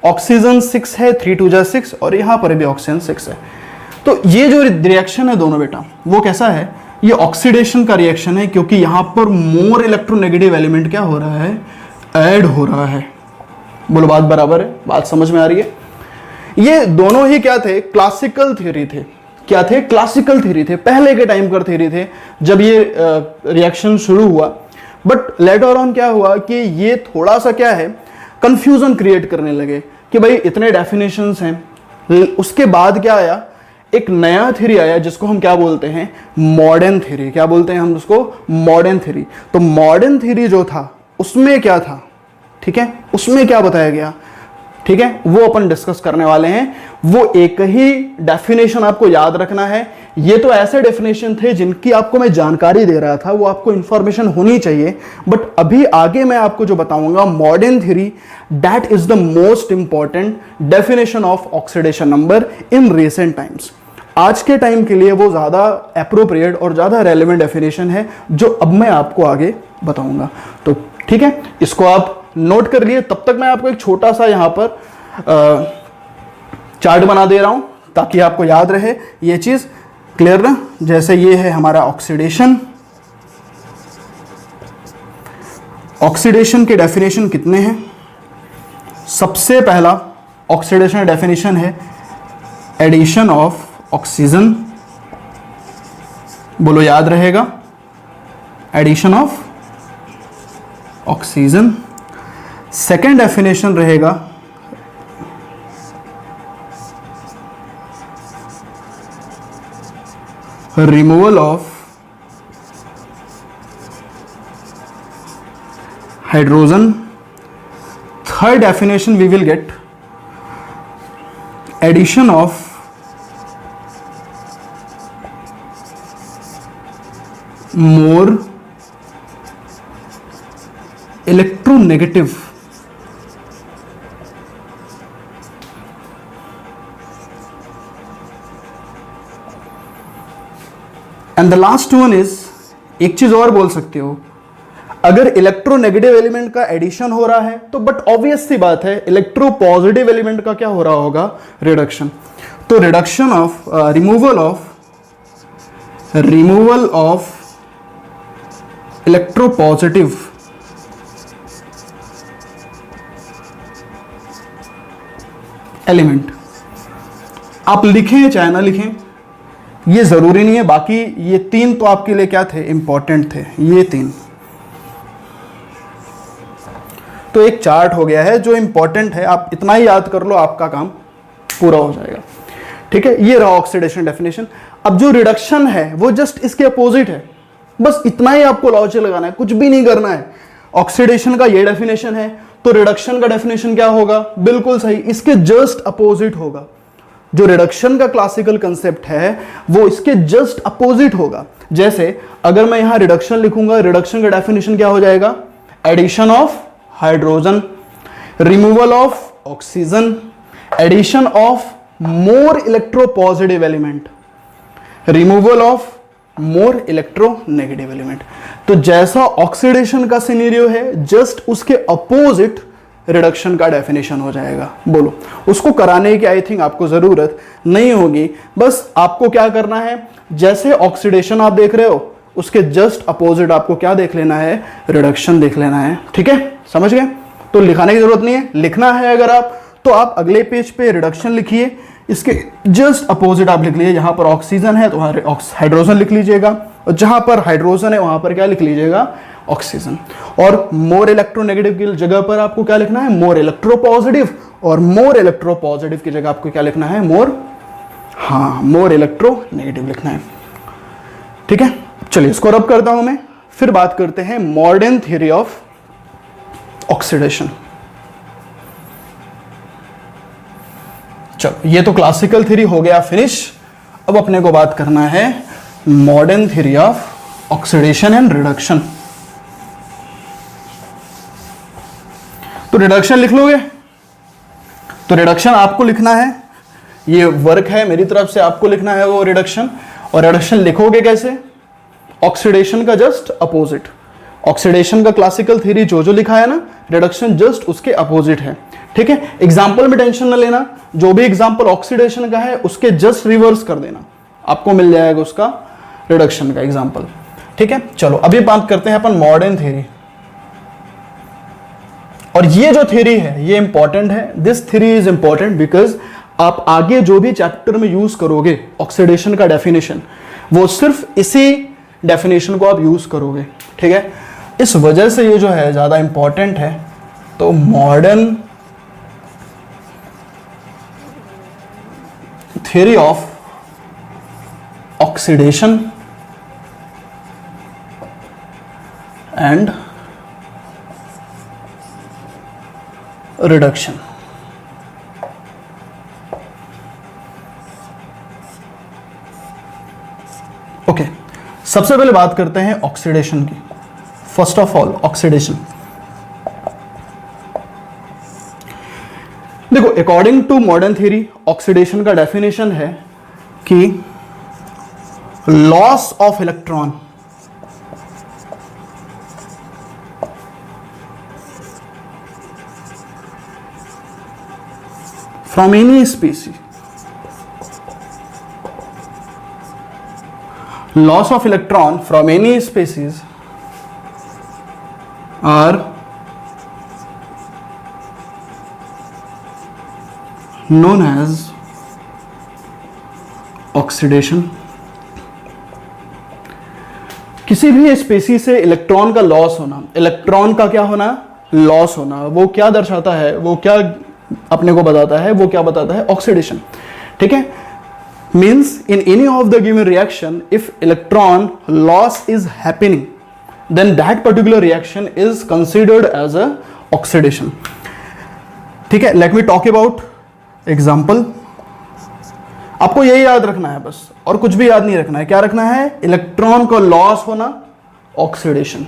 ऑक्सीजन 6 है, 3 2 जा 6, और यहाँ पर भी ऑक्सीजन 6 है। तो ये जो रिएक्शन है दोनों बेटा, वो कैसा है, ये ऑक्सीडेशन का रिएक्शन है, क्योंकि यहाँ पर मोर इलेक्ट्रोनेगेटिव एलिमेंट क्या हो रहा है, ऐड हो रहा है। बोलो बात बराबर है, बात समझ में आ रही है। ये दोनों ही क्या थे, क्लासिकल थ्योरी थे। क्या थे, क्लासिकल थ्योरी थे, पहले के टाइम पर थ्योरी थे जब ये रिएक्शन शुरू हुआ। बट लेटर ऑन क्या हुआ कि ये थोड़ा सा क्या है, कंफ्यूजन क्रिएट करने लगे कि भाई इतने डेफिनेशंस हैं। उसके बाद क्या आया, एक नया थ्योरी आया जिसको हम क्या बोलते हैं, मॉडर्न थ्योरी। क्या बोलते हैं हम उसको, मॉडर्न थ्योरी। तो मॉडर्न थ्योरी जो था उसमें क्या था, ठीक है, उसमें क्या बताया गया, ठीक है, वो अपन डिस्कस करने वाले हैं। वो एक ही डेफिनेशन आपको याद रखना है। ये तो ऐसे डेफिनेशन थे जिनकी आपको मैं जानकारी दे रहा था, वो आपको इंफॉर्मेशन होनी चाहिए। बट अभी आगे मैं आपको जो बताऊंगा modern theory, that is the most important definition of oxidation number in recent times. आज के टाइम के लिए वो ज़्यादा एप्रोप्रिएट और ज़्यादा रेलेवेंट डेफिनेशन है जो अब मैं आपको आगे बताऊंगा। तो ठीक है, इसको आप नोट कर लिए। तब तक मैं आपको एक छोटा सा यहां पर चार्ट बना दे रहा हूं ताकि आपको याद रहे ये चीज़। क्लियर ना? जैसे ये है हमारा ऑक्सीडेशन। ऑक्सीडेशन के डेफिनेशन कितने हैं? सबसे पहला ऑक्सीडेशन डेफिनेशन है एडिशन ऑफ ऑक्सीजन। बोलो, याद रहेगा, addition of oxygen. Second definition रहेगा removal of hydrogen. Third definition we will get addition of more electronegative and the last one is, एक चीज और बोल सकते हो, अगर इलेक्ट्रोनेगेटिव एलिमेंट का एडिशन हो रहा है तो बट ऑब्वियस सी बात है इलेक्ट्रोपॉजिटिव एलिमेंट का क्या हो रहा होगा? रिडक्शन। तो reduction of removal of electropositive element, आप लिखें चाहे ना लिखें ये जरूरी नहीं है। बाकी ये तीन तो आपके लिए क्या थे? इंपॉर्टेंट थे ये तीन। तो एक चार्ट हो गया है जो इंपॉर्टेंट है, आप इतना ही याद कर लो, आपका काम पूरा हो जाएगा। ठीक है, ये रहा ऑक्सीडेशन डेफिनेशन। अब जो रिडक्शन है वो जस्ट इसके अपोजिट है, बस इतना ही आपको लॉजिक लगाना है, कुछ भी नहीं करना है। ऑक्सीडेशन का ये डेफिनेशन है तो रिडक्शन का डेफिनेशन क्या होगा? बिल्कुल सही, इसके जस्ट अपोजिट होगा। जो रिडक्शन का क्लासिकल कंसेप्ट है वो इसके जस्ट अपोजिट होगा। जैसे अगर मैं यहां रिडक्शन लिखूंगा, रिडक्शन का डेफिनेशन क्या हो जाएगा? Addition of hydrogen, removal of oxygen, addition of more electropositive element, removal of more electronegative element. तो जैसा ऑक्सीडेशन का सिनेरियो है जस्ट उसके अपोजिट रिडक्शन का डेफिनेशन हो जाएगा। बोलो, उसको कराने की आई थिंक आपको जरूरत नहीं होगी। बस आपको क्या करना है, जैसे ऑक्सीडेशन आप देख रहे हो उसके जस्ट अपोजिट आपको क्या देख लेना है? रिडक्शन देख लेना है। ठीक है, समझ गए? तो लिखाने की जरूरत नहीं है। लिखना है अगर आप तो आप अगले पेज पे रिडक्शन लिखिए, इसके जस्ट अपोजिट आप लिख लीजिए। जहां पर ऑक्सीजन है तो हाइड्रोजन लिख लीजिएगा, और जहां पर हाइड्रोजन है वहां पर क्या लिख लीजिएगा? ऑक्सीजन। और मोर इलेक्ट्रोनेगेटिव की जगह पर आपको क्या लिखना है? More electropositive. और मोर इलेक्ट्रोपॉजिटिव की जगह आपको क्या लिखना है? मोर इलेक्ट्रोनेगेटिव लिखना है। ठीक है, चलिए इसको रब करता हूं मैं, फिर बात करते हैं मॉडर्न थ्योरी ऑफ ऑक्सीडेशन। चलो, ये तो क्लासिकल थ्योरी हो गया फिनिश। अब अपने को बात करना है modern theory of oxidation and reduction. तो रिडक्शन लिख लोगे? तो रिडक्शन आपको लिखना है, ये वर्क है मेरी तरफ से, आपको लिखना है वो रिडक्शन। और रिडक्शन लिखोगे कैसे? ऑक्सीडेशन का जस्ट अपोजिट। ऑक्सीडेशन का क्लासिकल थ्योरी जो जो लिखा है ना, रिडक्शन जस्ट उसके अपोजिट है। ठीक है, एग्जाम्पल में टेंशन न लेना, जो भी एग्जाम्पल ऑक्सीडेशन का है उसके जस्ट रिवर्स कर देना, आपको मिल जाएगा उसका रिडक्शन का एग्जाम्पल। ठीक है, चलो अभी बात करते हैं अपन मॉडर्न थ्योरी। और ये जो थ्योरी है ये इंपॉर्टेंट है। This theory is important because आप आगे जो भी चैप्टर में यूज करोगे ऑक्सीडेशन का डेफिनेशन, वो सिर्फ इसी डेफिनेशन को आप यूज करोगे। ठीक है, इस वजह से ये जो है ज्यादा इंपॉर्टेंट है। तो modern theory of oxidation and reduction. सबसे पहले बात करते हैं ऑक्सीडेशन की। फर्स्ट ऑफ ऑल ऑक्सीडेशन, देखो according to modern theory oxidation का डेफिनेशन है कि loss of electron from any species, loss of electron from any species are known as oxidation। किसी भी स्पीसीज से इलेक्ट्रॉन का लॉस होना, इलेक्ट्रॉन का क्या होना, लॉस होना, वो क्या दर्शाता है, वो क्या अपने को बताता है, वो क्या बताता है, ऑक्सीडेशन। ठीक है, means in any of the given reaction if electron loss is happening then that particular reaction is considered as a oxidation। ठीक है, let me talk about example। आपको यही याद रखना है बस, और कुछ भी याद नहीं रखना है। क्या रखना है, इलेक्ट्रॉन का लॉस होना, ऑक्सीडेशन।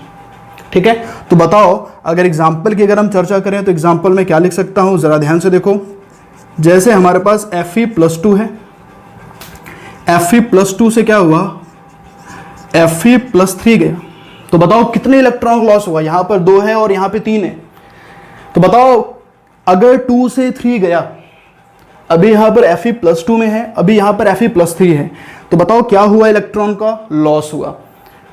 ठीक है, तो बताओ अगर एग्जाम्पल की अगर हम चर्चा करें तो एग्जाम्पल में क्या लिख सकता हूं, जरा ध्यान से देखो। जैसे हमारे पास Fe+2 है, Fe+2 से क्या हुआ, Fe+3 गया, तो बताओ कितने इलेक्ट्रॉन का लॉस हुआ। यहां पर 2 है और यहां पे 3 है, तो बताओ अगर 2 से 3 गया, अभी यहां पर Fe+2 में है, अभी यहां पर Fe+3 है, तो बताओ क्या हुआ, इलेक्ट्रॉन का लॉस हुआ।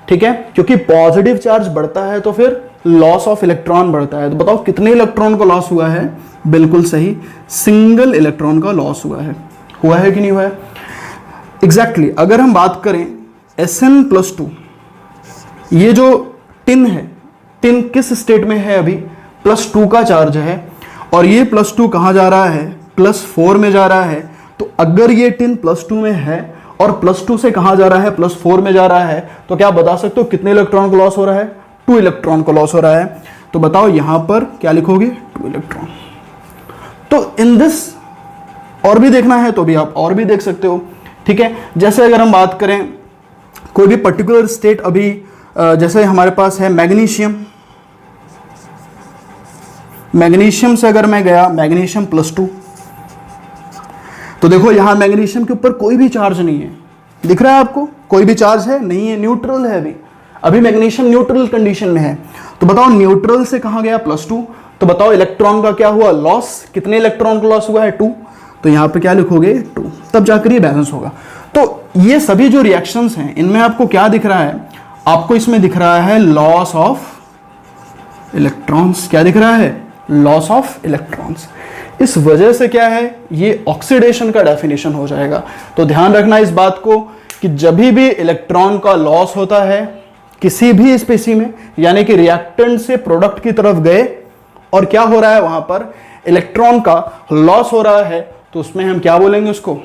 ठीक है, क्योंकि पॉजिटिव चार्ज बढ़ता है तो फिर लॉस ऑफ इलेक्ट्रॉन बढ़ता है। तो बताओ कितने इलेक्ट्रॉन का लॉस हुआ है, बिल्कुल सही, सिंगल इलेक्ट्रॉन का लॉस हुआ है कि नहीं हुआ है। एग्जैक्टली अगर हम बात करें Sn+2, ये जो टिन है, टिन किस स्टेट में है, अभी +2 का चार्ज है, और ये +2 कहाँ जा रहा है, +4 में जा रहा है। तो अगर ये टिन +2 में है और +2 से कहाँ जा रहा है, +4 में जा रहा है, तो क्या बता सकते हो कितने इलेक्ट्रॉन का लॉस हो रहा है, 2 इलेक्ट्रॉन का लॉस हो रहा है। तो बताओ यहां पर क्या लिखोगे, 2 इलेक्ट्रॉन। तो इन दिस और भी देखना है तो भी आप और भी देख सकते हो। ठीक है, जैसे अगर हम बात करें कोई भी पर्टिकुलर स्टेट, अभी जैसे हमारे पास है मैग्नीशियम, मैग्नीशियम से अगर मैं गया मैग्नीशियम+2, तो देखो यहां मैग्नीशियम के ऊपर कोई भी चार्ज नहीं है, दिख रहा है आपको, कोई भी चार्ज है नहीं है, न्यूट्रल है अभी मैग्नीशियम न्यूट्रल कंडीशन में है। तो बताओ न्यूट्रल से कहां गया, +2, तो बताओ इलेक्ट्रॉन का क्या हुआ, लॉस, कितने इलेक्ट्रॉन का लॉस हुआ है, 2। तो यहां पे क्या लिखोगे, 2, तब जाकर ये बैलेंस होगा। तो ये सभी जो रिएक्शंस हैं इनमें आपको क्या दिख रहा है, आपको इसमें दिख रहा है लॉस ऑफ इलेक्ट्रॉन्स। क्या दिख रहा है, लॉस ऑफ इलेक्ट्रॉन्स। इस वजह से क्या है, ये ऑक्सीडेशन का डेफिनेशन हो जाएगा। तो ध्यान रखना इस बात को कि जब भी इलेक्ट्रॉन का लॉस होता है किसी भी स्पीसी में, यानी कि रिएक्टेंट से प्रोडक्ट की तरफ गए और क्या हो रहा है, वहां पर इलेक्ट्रॉन का लॉस हो रहा है, तो उसमें हम क्या बोलेंगे, उसको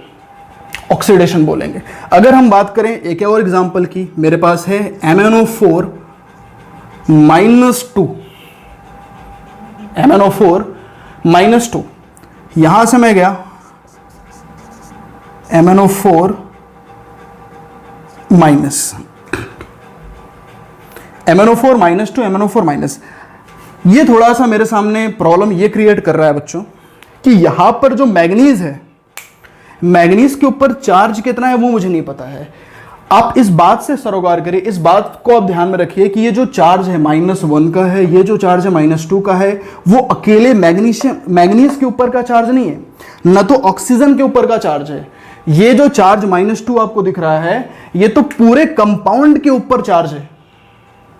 ऑक्सीडेशन बोलेंगे। अगर हम बात करें एक और एग्जांपल की, मेरे पास है MnO4 -2, MnO4 -2, यहां से मैं गया MnO4 -2 MnO4-। ये थोड़ा सा मेरे सामने प्रॉब्लम ये क्रिएट कर रहा है बच्चों कि यहां पर जो मैग्नीज है, मैग्नीज के ऊपर चार्ज कितना है वो मुझे नहीं पता है। आप इस बात से सरोकार करिए, इस बात को आप ध्यान में रखिए कि ये जो चार्ज है -1 का है, ये जो चार्ज है -2 का है, वो अकेले मैग्नीज के ऊपर का चार्ज नहीं है, न तो ऑक्सीजन के ऊपर का चार्ज है। ये जो चार्ज -2 आपको दिख रहा है, ये तो पूरे कंपाउंड के ऊपर चार्ज है।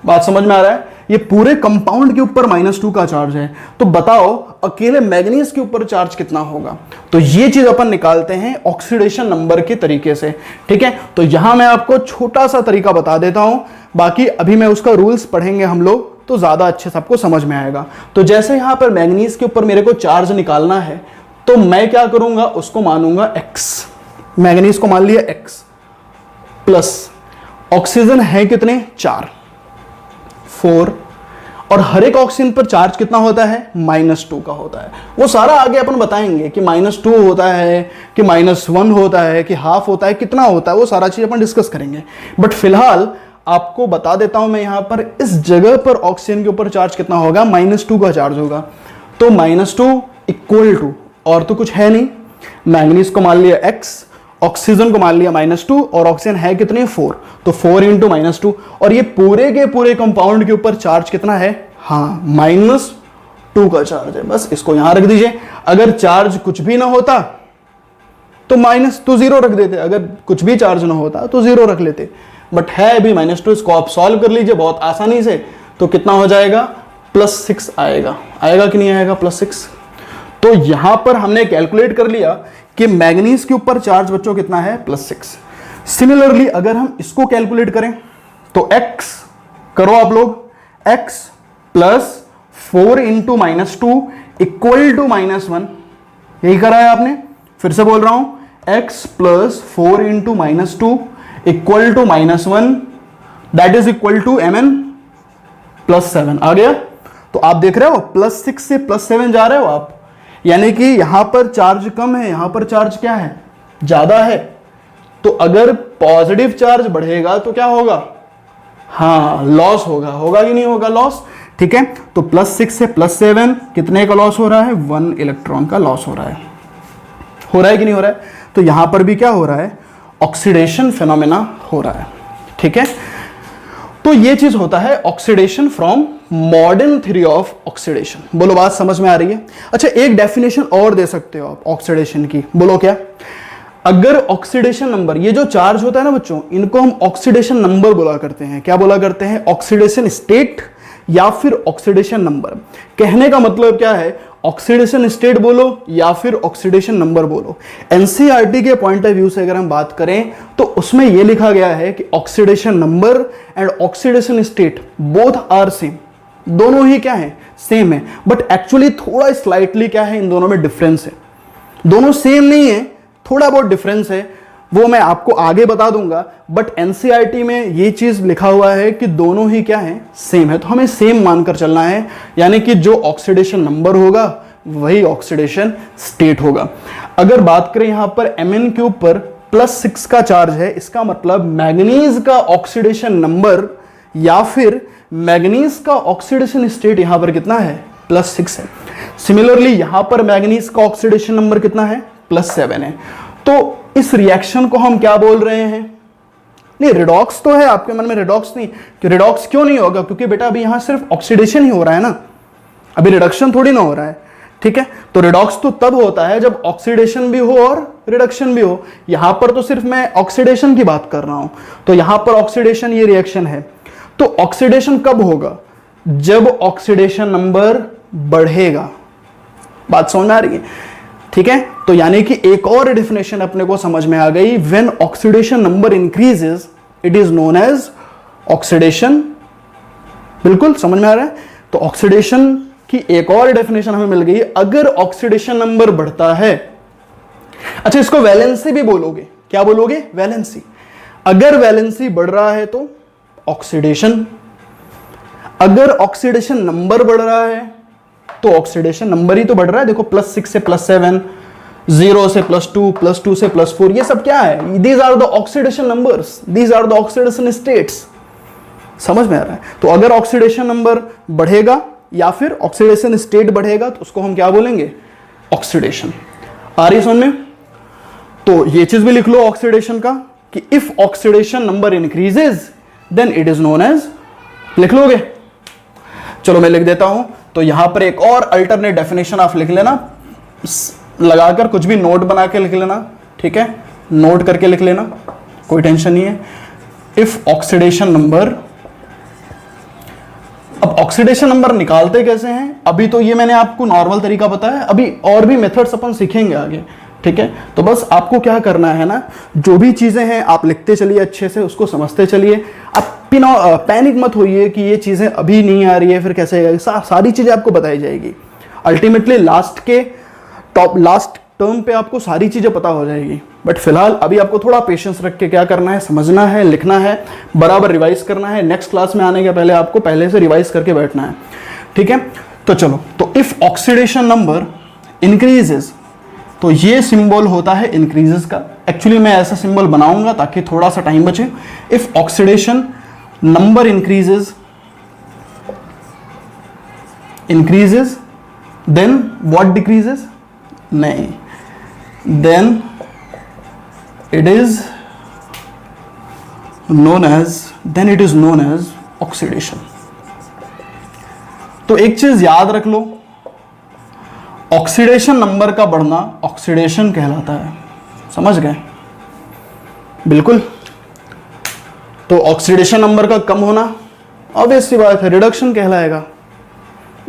बात समझ में आ रहा है, ये पूरे कंपाउंड के ऊपर -2 का चार्ज है। तो बताओ अकेले मैग्नीज के ऊपर चार्ज कितना होगा। तो ये चीज अपन निकालते हैं ऑक्सीडेशन नंबर के तरीके से। ठीक है, तो यहां मैं आपको छोटा सा तरीका बता देता हूं, बाकी अभी मैं उसका रूल्स पढ़ेंगे हम लोग तो ज्यादा अच्छे से आपको समझ में आएगा। तो जैसे यहां पर मैग्नीज के ऊपर मेरे को चार्ज निकालना है, तो मैं क्या करूंगा, उसको मानूंगा x, मैग्नीज को मान लिया x, प्लस ऑक्सीजन है कितने, 4, और हर एक ऑक्सीजन पर चार्ज कितना होता है, -2 का होता है। वो सारा आगे अपन बताएंगे कि -2 होता है कि -1 होता है कि हाफ होता है, कितना होता है, वो सारा चीज अपन डिस्कस करेंगे। बट फिलहाल आपको बता देता हूं मैं यहां पर, इस जगह पर ऑक्सीजन के ऊपर चार्ज कितना होगा, -2 का चार्ज होगा। तो -2 इक्वल टू, और तो कुछ है नहीं, मैंगनीज को मान लिया x, ऑक्सीजन को मान लिया -2, और ऑक्सीजन है कितने 4, तो 4 इंटू -2, और ये पूरे के पूरे कंपाउंड के ऊपर चार्ज कितना है, हाँ -2 का चार्ज है। बस इसको यहां रख दीजिए। अगर चार्ज कुछ भी ना होता तो तो 0 रख देते, अगर कुछ भी चार्ज ना होता तो 0 रख लेते, बट है अभी -2, इसको आप सॉल्व कर लीजिए बहुत आसानी से। तो कितना हो जाएगा, +6 आएगा। आएगा कि नहीं आएगा, +6। तो यहां पर हमने कैलकुलेट कर लिया कि मैग्नीज के ऊपर चार्ज बच्चों कितना है, +6। सिमिलरली अगर हम इसको कैलकुलेट करें तो x करो आप लोग, x plus 4 into -2 equal to -1, यही करा है आपने। फिर से बोल रहा हूं, x plus 4 into -2 equal to -1, that is equal to mn +7। आ गया। तो आप देख रहे हो +6 से +7 जा रहे हो आप, यानी कि यहां पर चार्ज कम है, यहां पर चार्ज क्या है, ज्यादा है। तो अगर पॉजिटिव चार्ज बढ़ेगा तो क्या होगा, हाँ लॉस होगा। होगा कि नहीं होगा, लॉस। ठीक है, तो +6 से +7 कितने का लॉस हो रहा है, 1 इलेक्ट्रॉन का लॉस हो रहा है। हो रहा है कि नहीं हो रहा है। तो यहां पर भी क्या हो रहा है, ऑक्सीडेशन फिनोमेना हो रहा है। ठीक है, तो ये चीज होता है oxidation from modern theory of oxidation. बोलो बात समझ में आ रही है। अच्छा, एक डेफिनेशन और दे सकते हो आप ऑक्सीडेशन की, बोलो क्या। अगर ऑक्सीडेशन नंबर, ये जो चार्ज होता है ना बच्चों, इनको हम ऑक्सीडेशन नंबर बोला करते हैं। क्या बोला करते हैं, ऑक्सीडेशन स्टेट या फिर ऑक्सीडेशन नंबर। कहने का मतलब क्या है, ऑक्सीडेशन स्टेट बोलो या फिर ऑक्सीडेशन नंबर बोलो। एनसीईआरटी के पॉइंट ऑफ व्यू से अगर हम बात करें तो उसमें यह लिखा गया है कि oxidation number and oxidation state both are same, दोनों ही क्या है, सेम है। बट एक्चुअली थोड़ा स्लाइटली क्या है, इन दोनों में डिफरेंस है। दोनों सेम नहीं है, थोड़ा बहुत डिफरेंस है, वो मैं आपको आगे बता दूंगा। बट एनसीईआरटी में ये चीज लिखा हुआ है कि दोनों ही क्या है, सेम है। तो हमें सेम मानकर चलना है, यानी कि जो ऑक्सीडेशन नंबर होगा वही ऑक्सीडेशन स्टेट होगा। अगर बात करें यहां पर Mn के ऊपर +6 का चार्ज है, इसका मतलब मैग्नीज का ऑक्सीडेशन नंबर या फिर मैग्नीज का ऑक्सीडेशन स्टेट यहां पर कितना है, +6 है। सिमिलरली यहां पर मैग्नीज का ऑक्सीडेशन नंबर कितना है, +7 है। तो इस रिएक्शन को हम क्या बोल रहे हैं, नहीं रिडॉक्स तो है आपके मन में, रिडॉक्स नहीं, कि रिडॉक्स क्यों नहीं होगा, क्योंकि बेटा अभी यहां सिर्फ ऑक्सीडेशन ही हो रहा है ना, अभी रिडक्शन थोड़ी ना हो रहा है। ठीक है, तो रिडॉक्स तो तब होता है जब ऑक्सीडेशन भी हो और रिडक्शन भी हो। यहां पर तो सिर्फ मैं ऑक्सीडेशन की बात कर रहा हूं, तो यहां पर ऑक्सीडेशन ये रिएक्शन है। तो ऑक्सीडेशन कब होगा, जब ऑक्सीडेशन नंबर बढ़ेगा। बात समझ में आ रही है। ठीक है, तो यानी कि एक और डेफिनेशन अपने को समझ में आ गई, when oxidation number increases it is known as oxidation. बिल्कुल समझ में आ रहा है। तो ऑक्सीडेशन की एक और डेफिनेशन हमें मिल गई, अगर ऑक्सीडेशन नंबर बढ़ता है। अच्छा, इसको वैलेंसी भी बोलोगे, क्या बोलोगे, वैलेंसी। अगर वैलेंसी बढ़ रहा है तो ऑक्सीडेशन, अगर ऑक्सीडेशन नंबर बढ़ रहा है तो ऑक्सीडेशन नंबर ही तो बढ़ रहा है। देखो +6 से +7, 0 से +2, +2 से +4, ये सब क्या है, these are the oxidation numbers, these are the oxidation states. समझ में आ रहा है। तो अगर ऑक्सीडेशन नंबर बढ़ेगा या फिर ऑक्सीडेशन स्टेट बढ़ेगा तो उसको हम क्या बोलेंगे, ऑक्सीडेशन। आ रही समझ में। तो ये चीज भी लिख लो ऑक्सीडेशन का, कि if oxidation number increases then it is known as, लिख लोगे। चलो मैं लिख देता हूं। तो यहां पर एक और अल्टरनेट डेफिनेशन आप लिख लेना, लगाकर कुछ भी नोट बना के लिख लेना। ठीक है, नोट करके लिख लेना, कोई टेंशन नहीं है। इफ ऑक्सीडेशन नंबर, अब ऑक्सीडेशन नंबर निकालते कैसे हैं, अभी तो ये मैंने आपको नॉर्मल तरीका बताया, अभी और भी मेथड्स अपन सीखेंगे आगे। ठीक है, तो बस आपको क्या करना है ना, जो भी चीजें हैं आप लिखते चलिए, अच्छे से उसको समझते चलिए। आप पैनिक मत होइए कि ये चीजें अभी नहीं आ रही है, फिर कैसे आएगी, सारी चीजें आपको बताई जाएगी। अल्टीमेटली लास्ट टर्म पे आपको सारी चीजें पता हो जाएगी। बट फिलहाल अभी आपको थोड़ा पेशेंस रख के क्या करना है, समझना है, लिखना है, बराबर रिवाइज करना है। नेक्स्ट क्लास में आने के पहले आपको पहले से रिवाइज करके बैठना है। ठीक है, तो चलो, तो इफ ऑक्सीडेशन नंबर इंक्रीजेस, तो ये सिंबल होता है इंक्रीजेस का। एक्चुअली मैं ऐसा सिंबल बनाऊंगा ताकि थोड़ा सा टाइम बचे। If oxidation number increases, then what decreases? नहीं, then it is known as oxidation. तो एक चीज याद रख लो, ऑक्सीडेशन नंबर का बढ़ना ऑक्सीडेशन कहलाता है, समझ गए? बिल्कुल। तो ऑक्सीडेशन नंबर का कम होना ऑब्वियस सी बात है रिडक्शन कहलाएगा।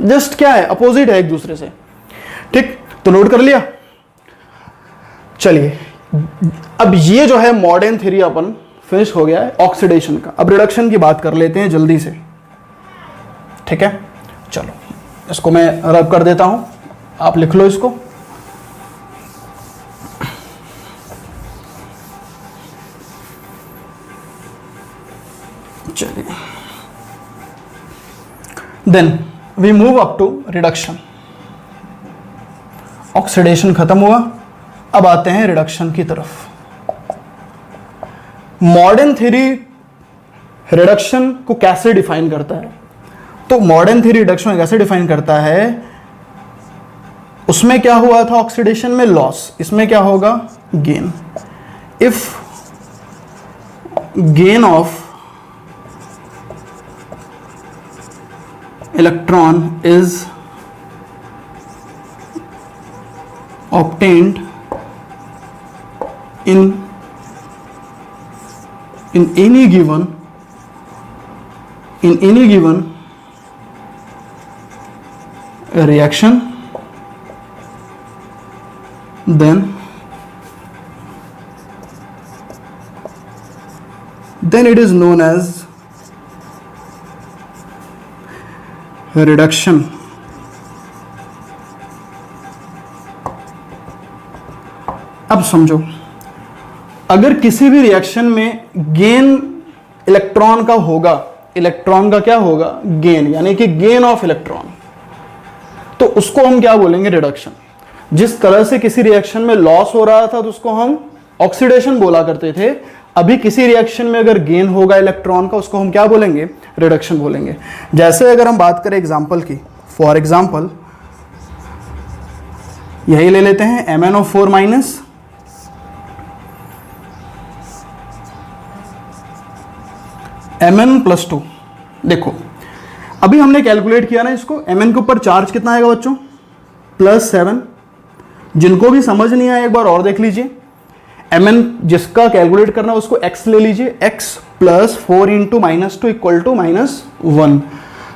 जस्ट क्या है, अपोजिट है एक दूसरे से। ठीक, तो नोट कर लिया। चलिए, अब ये जो है मॉडर्न थ्योरी अपन फिनिश हो गया है ऑक्सीडेशन का। अब रिडक्शन की बात कर लेते हैं जल्दी से। ठीक है, चलो इसको मैं रब कर देता हूं, आप लिख लो इसको। चलिए, then we move up to reduction. Oxidation खत्म हुआ, अब आते हैं रिडक्शन की तरफ। मॉडर्न थ्योरी रिडक्शन को कैसे डिफाइन करता है? तो मॉडर्न थ्योरी रिडक्शन को कैसे डिफाइन करता है? उसमें क्या हुआ था ऑक्सीडेशन में? लॉस। इसमें क्या होगा? Gain. If gain of electron is obtained in any given reaction, then it is known as reduction. अब समझो, अगर किसी भी रिएक्शन में गेन इलेक्ट्रॉन का होगा, इलेक्ट्रॉन का क्या होगा? गेन, यानी कि गेन ऑफ इलेक्ट्रॉन, तो उसको हम क्या बोलेंगे? रिडक्शन। जिस तरह से किसी रिएक्शन में लॉस हो रहा था तो उसको हम ऑक्सीडेशन बोला करते थे, अभी किसी रिएक्शन में अगर गेन होगा इलेक्ट्रॉन का उसको हम क्या बोलेंगे? रिडक्शन बोलेंगे। जैसे अगर हम बात करें एग्जांपल की, फॉर एग्जांपल यही ले लेते हैं MnO4 माइनस Mn+2। देखो अभी हमने कैलकुलेट किया ना इसको, Mn के ऊपर चार्ज कितना आएगा बच्चों? +7। जिनको भी समझ नहीं आया एक बार और देख लीजिए। Mn जिसका कैलकुलेट करना है उसको x ले लीजिए, x + 4 × -2 = -1।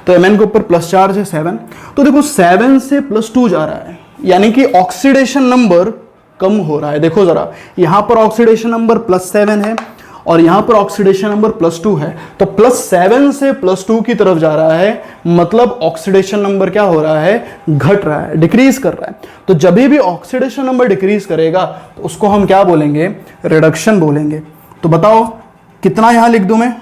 तो Mn के ऊपर प्लस चार्ज है 7। तो देखो 7 से +2 जा रहा है, यानी कि ऑक्सीडेशन नंबर कम हो रहा है। देखो जरा, यहां पर ऑक्सीडेशन नंबर +7 है और यहां पर ऑक्सीडेशन नंबर +2 है, तो +7 से +2 की तरफ जा रहा है, मतलब ऑक्सीडेशन नंबर क्या हो रहा है? घट रहा है, डिक्रीज कर रहा है। तो जब भी ऑक्सीडेशन नंबर डिक्रीज करेगा तो उसको हम क्या बोलेंगे? रिडक्शन बोलेंगे। तो बताओ कितना यहां लिख दूं मैं?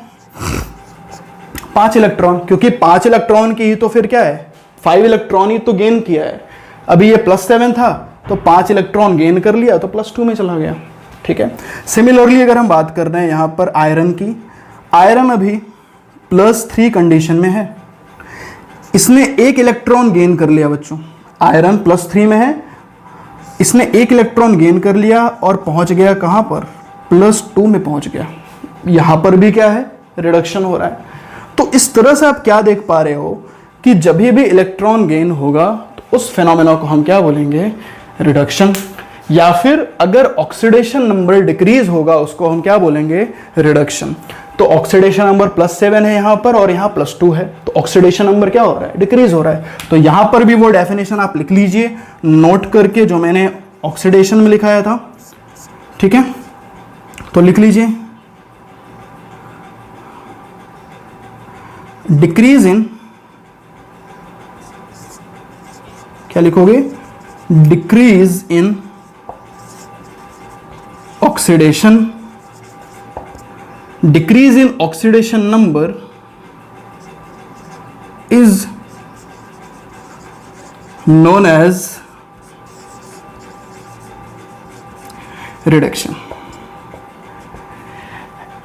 5 इलेक्ट्रॉन, क्योंकि 5 इलेक्ट्रॉन की ही तो फिर क्या है? 5 इलेक्ट्रॉन ही तो गेन किया है। अभी ये +7 था तो 5 इलेक्ट्रॉन गेन कर लिया तो +2 में चला गया। ठीक है। सिमिलरली अगर हम बात कर रहे हैं यहां पर आयरन की, आयरन अभी +3 कंडीशन में है, इसने 1 इलेक्ट्रॉन गेन कर लिया बच्चों। आयरन +3 में है, इसने 1 इलेक्ट्रॉन गेन कर लिया और पहुंच गया कहां पर? +2 में पहुंच गया। यहां पर भी क्या है? रिडक्शन हो रहा है। तो इस तरह से आप क्या देख पा रहे हो कि जब भी इलेक्ट्रॉन गेन होगा तो उस फेनोमेना को हम क्या बोलेंगे? रिडक्शन। या फिर अगर ऑक्सीडेशन नंबर डिक्रीज होगा उसको हम क्या बोलेंगे? रिडक्शन। तो ऑक्सीडेशन नंबर +7 है यहां पर और यहां +2 है, तो ऑक्सीडेशन नंबर क्या हो रहा है? डिक्रीज हो रहा है। तो यहां पर भी वो डेफिनेशन आप लिख लीजिए नोट करके जो मैंने ऑक्सीडेशन में लिखाया था। ठीक है, तो लिख लीजिए, डिक्रीज इन, क्या लिखोगे? Decrease in oxidation, decrease in oxidation number is known as reduction।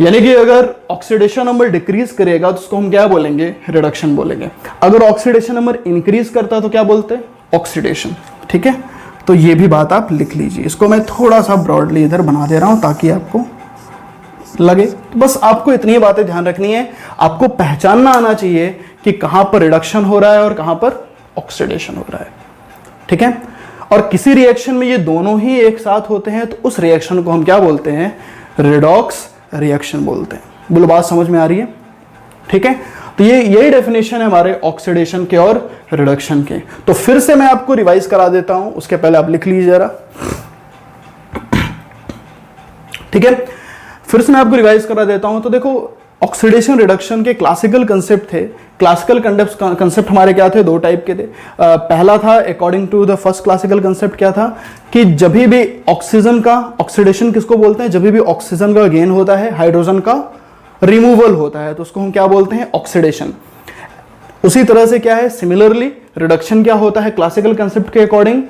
यानी कि अगर ऑक्सीडेशन नंबर डिक्रीज करेगा तो उसको हम क्या बोलेंगे, रिडक्शन बोलेंगे। अगर ऑक्सीडेशन नंबर इंक्रीज करता तो क्या बोलते हैं, ऑक्सीडेशन। ठीक है, तो ये भी बात आप लिख लीजिए। इसको मैं थोड़ा सा ब्रॉडली इधर बना दे रहा हूं ताकि आपको लगे। तो बस आपको इतनी बातें ध्यान रखनी है, आपको पहचानना आना चाहिए कि कहां पर रिडक्शन हो रहा है और कहां पर ऑक्सीडेशन हो रहा है। ठीक है, और किसी रिएक्शन में ये दोनों ही एक साथ होते हैं तो उस रिएक्शन को हम क्या बोलते हैं, रिडॉक्स रिएक्शन बोलते हैं। बोलो बात समझ में आ रही है? ठीक है, तो ये यही डेफिनेशन है हमारे ऑक्सीडेशन के और रिडक्शन के। तो फिर से मैं आपको रिवाइज करा देता हूं, उसके पहले आप लिख लीजिए जरा। ठीक है, फिर से मैं आपको रिवाइज करा देता हूं। तो देखो, ऑक्सीडेशन रिडक्शन के क्लासिकल कंसेप्ट थे। क्लासिकल कंसेप्ट हमारे क्या थे, दो टाइप के थे। पहला था according to the first classical concept क्या था कि जब भी ऑक्सीजन का, ऑक्सीडेशन किसको बोलते हैं, जब भी ऑक्सीजन का गेन होता है, हाइड्रोजन का रिमूवल होता है, तो उसको हम क्या बोलते हैं, ऑक्सीडेशन। उसी तरह से क्या है, सिमिलरली रिडक्शन क्या होता है क्लासिकल कंसेप्ट के according,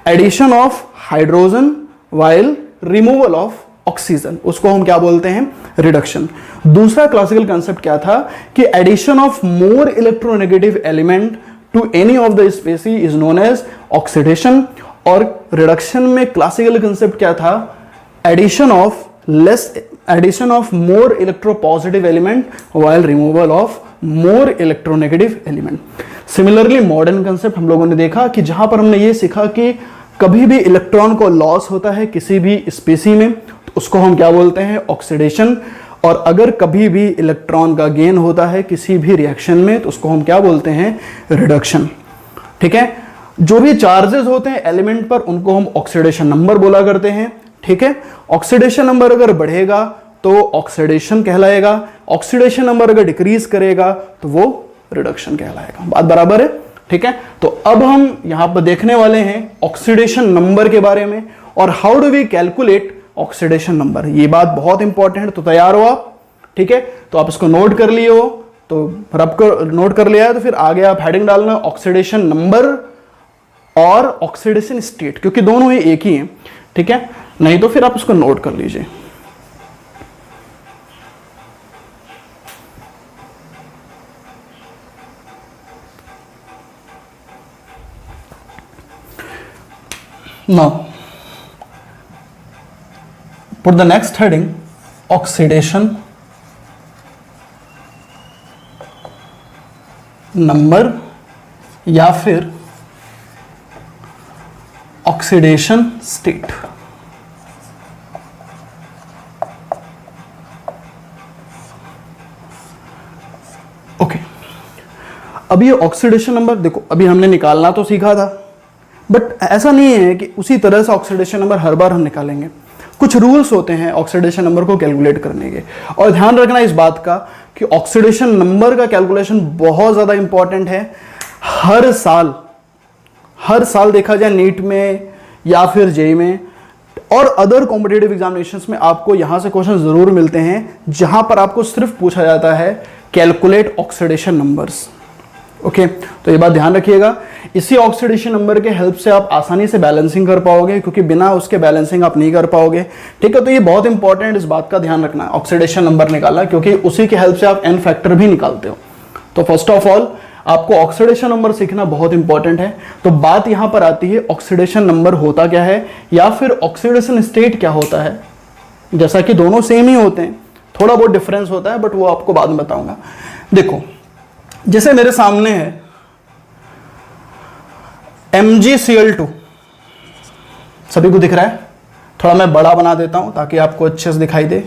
addition of hydrogen while removal of oxygen, उसको हम क्या बोलते हैं, रिडक्शन। दूसरा क्लासिकल कंसेप्ट क्या था कि addition of more electronegative element to any of the species is known as oxidation. और रिडक्शन में क्लासिकल कंसेप्ट क्या था, addition of more electropositive element while removal of more electronegative element. Similarly modern concept हम लोगों ने देखा कि जहां पर हमने ये सीखा कि कभी भी इलेक्ट्रॉन को लॉस होता है किसी भी स्पीसी में तो उसको हम क्या बोलते हैं, ऑक्सीडेशन। और अगर कभी भी इलेक्ट्रॉन का गेन होता है किसी भी रिएक्शन में तो उसको हम क्या बोलते हैं, रिडक्शन। ठीक है, जो भी चार्जेस होते हैं एलिमेंट पर उनको हम ऑक्सीडेशन नंबर बोला करते हैं। ठीक है, ऑक्सीडेशन नंबर अगर बढ़ेगा तो ऑक्सीडेशन कहलाएगा, ऑक्सीडेशन नंबर अगर डिक्रीज करेगा तो वो रिडक्शन कहलाएगा। बात बराबर है? ठीक है, तो अब हम यहां पर देखने वाले हैं ऑक्सीडेशन नंबर के बारे में और how do we calculate oxidation number. ये बात बहुत इंपॉर्टेंट है, तो तैयार हो आप? ठीक है, तो आप इसको नोट कर लिए हो, तो फिर आपको नोट कर लिया है तो फिर आगे आप हेडिंग डालना ऑक्सीडेशन नंबर और ऑक्सीडेशन स्टेट, क्योंकि दोनों ही एक ही हैं। ठीक है, नहीं तो फिर आप उसको नोट कर लीजिए। Now, put the next heading, oxidation number या फिर oxidation state। ओके, अब ये ऑक्सीडेशन नंबर देखो, अभी हमने निकालना तो सीखा था, बट ऐसा नहीं है कि उसी तरह से ऑक्सीडेशन नंबर हर बार हम निकालेंगे। कुछ रूल्स होते हैं ऑक्सीडेशन नंबर को कैलकुलेट करने के, और ध्यान रखना इस बात का कि ऑक्सीडेशन नंबर का कैलकुलेशन बहुत ज़्यादा इंपॉर्टेंट है। हर साल देखा जाए नीट में या फिर जेईई में और अदर कॉम्पिटिटिव एग्जामिनेशंस में आपको यहां से क्वेश्चन जरूर मिलते हैं जहां पर आपको सिर्फ पूछा जाता है कैलकुलेट ऑक्सीडेशन नंबर्स। ओके, तो ये बात ध्यान रखिएगा। इसी ऑक्सीडेशन नंबर के हेल्प से आप आसानी से बैलेंसिंग कर पाओगे, क्योंकि बिना उसके बैलेंसिंग आप नहीं कर पाओगे। ठीक है, तो ये बहुत इंपॉर्टेंट, इस बात का ध्यान रखना है ऑक्सीडेशन नंबर निकालना, क्योंकि उसी के हेल्प से आप एन फैक्टर भी निकालते हो। तो फर्स्ट ऑफ ऑल आपको ऑक्सीडेशन नंबर सीखना बहुत इंपॉर्टेंट है। तो बात यहां पर आती है ऑक्सीडेशन नंबर होता क्या है या फिर ऑक्सीडेशन स्टेट क्या होता है। जैसा कि दोनों सेम ही होते हैं, थोड़ा बहुत डिफरेंस होता है, बट वो आपको बाद में बताऊंगा। देखो, जैसे मेरे सामने है MgCl2, सभी को दिख रहा है? थोड़ा मैं बड़ा बना देता हूं ताकि आपको अच्छे से दिखाई दे।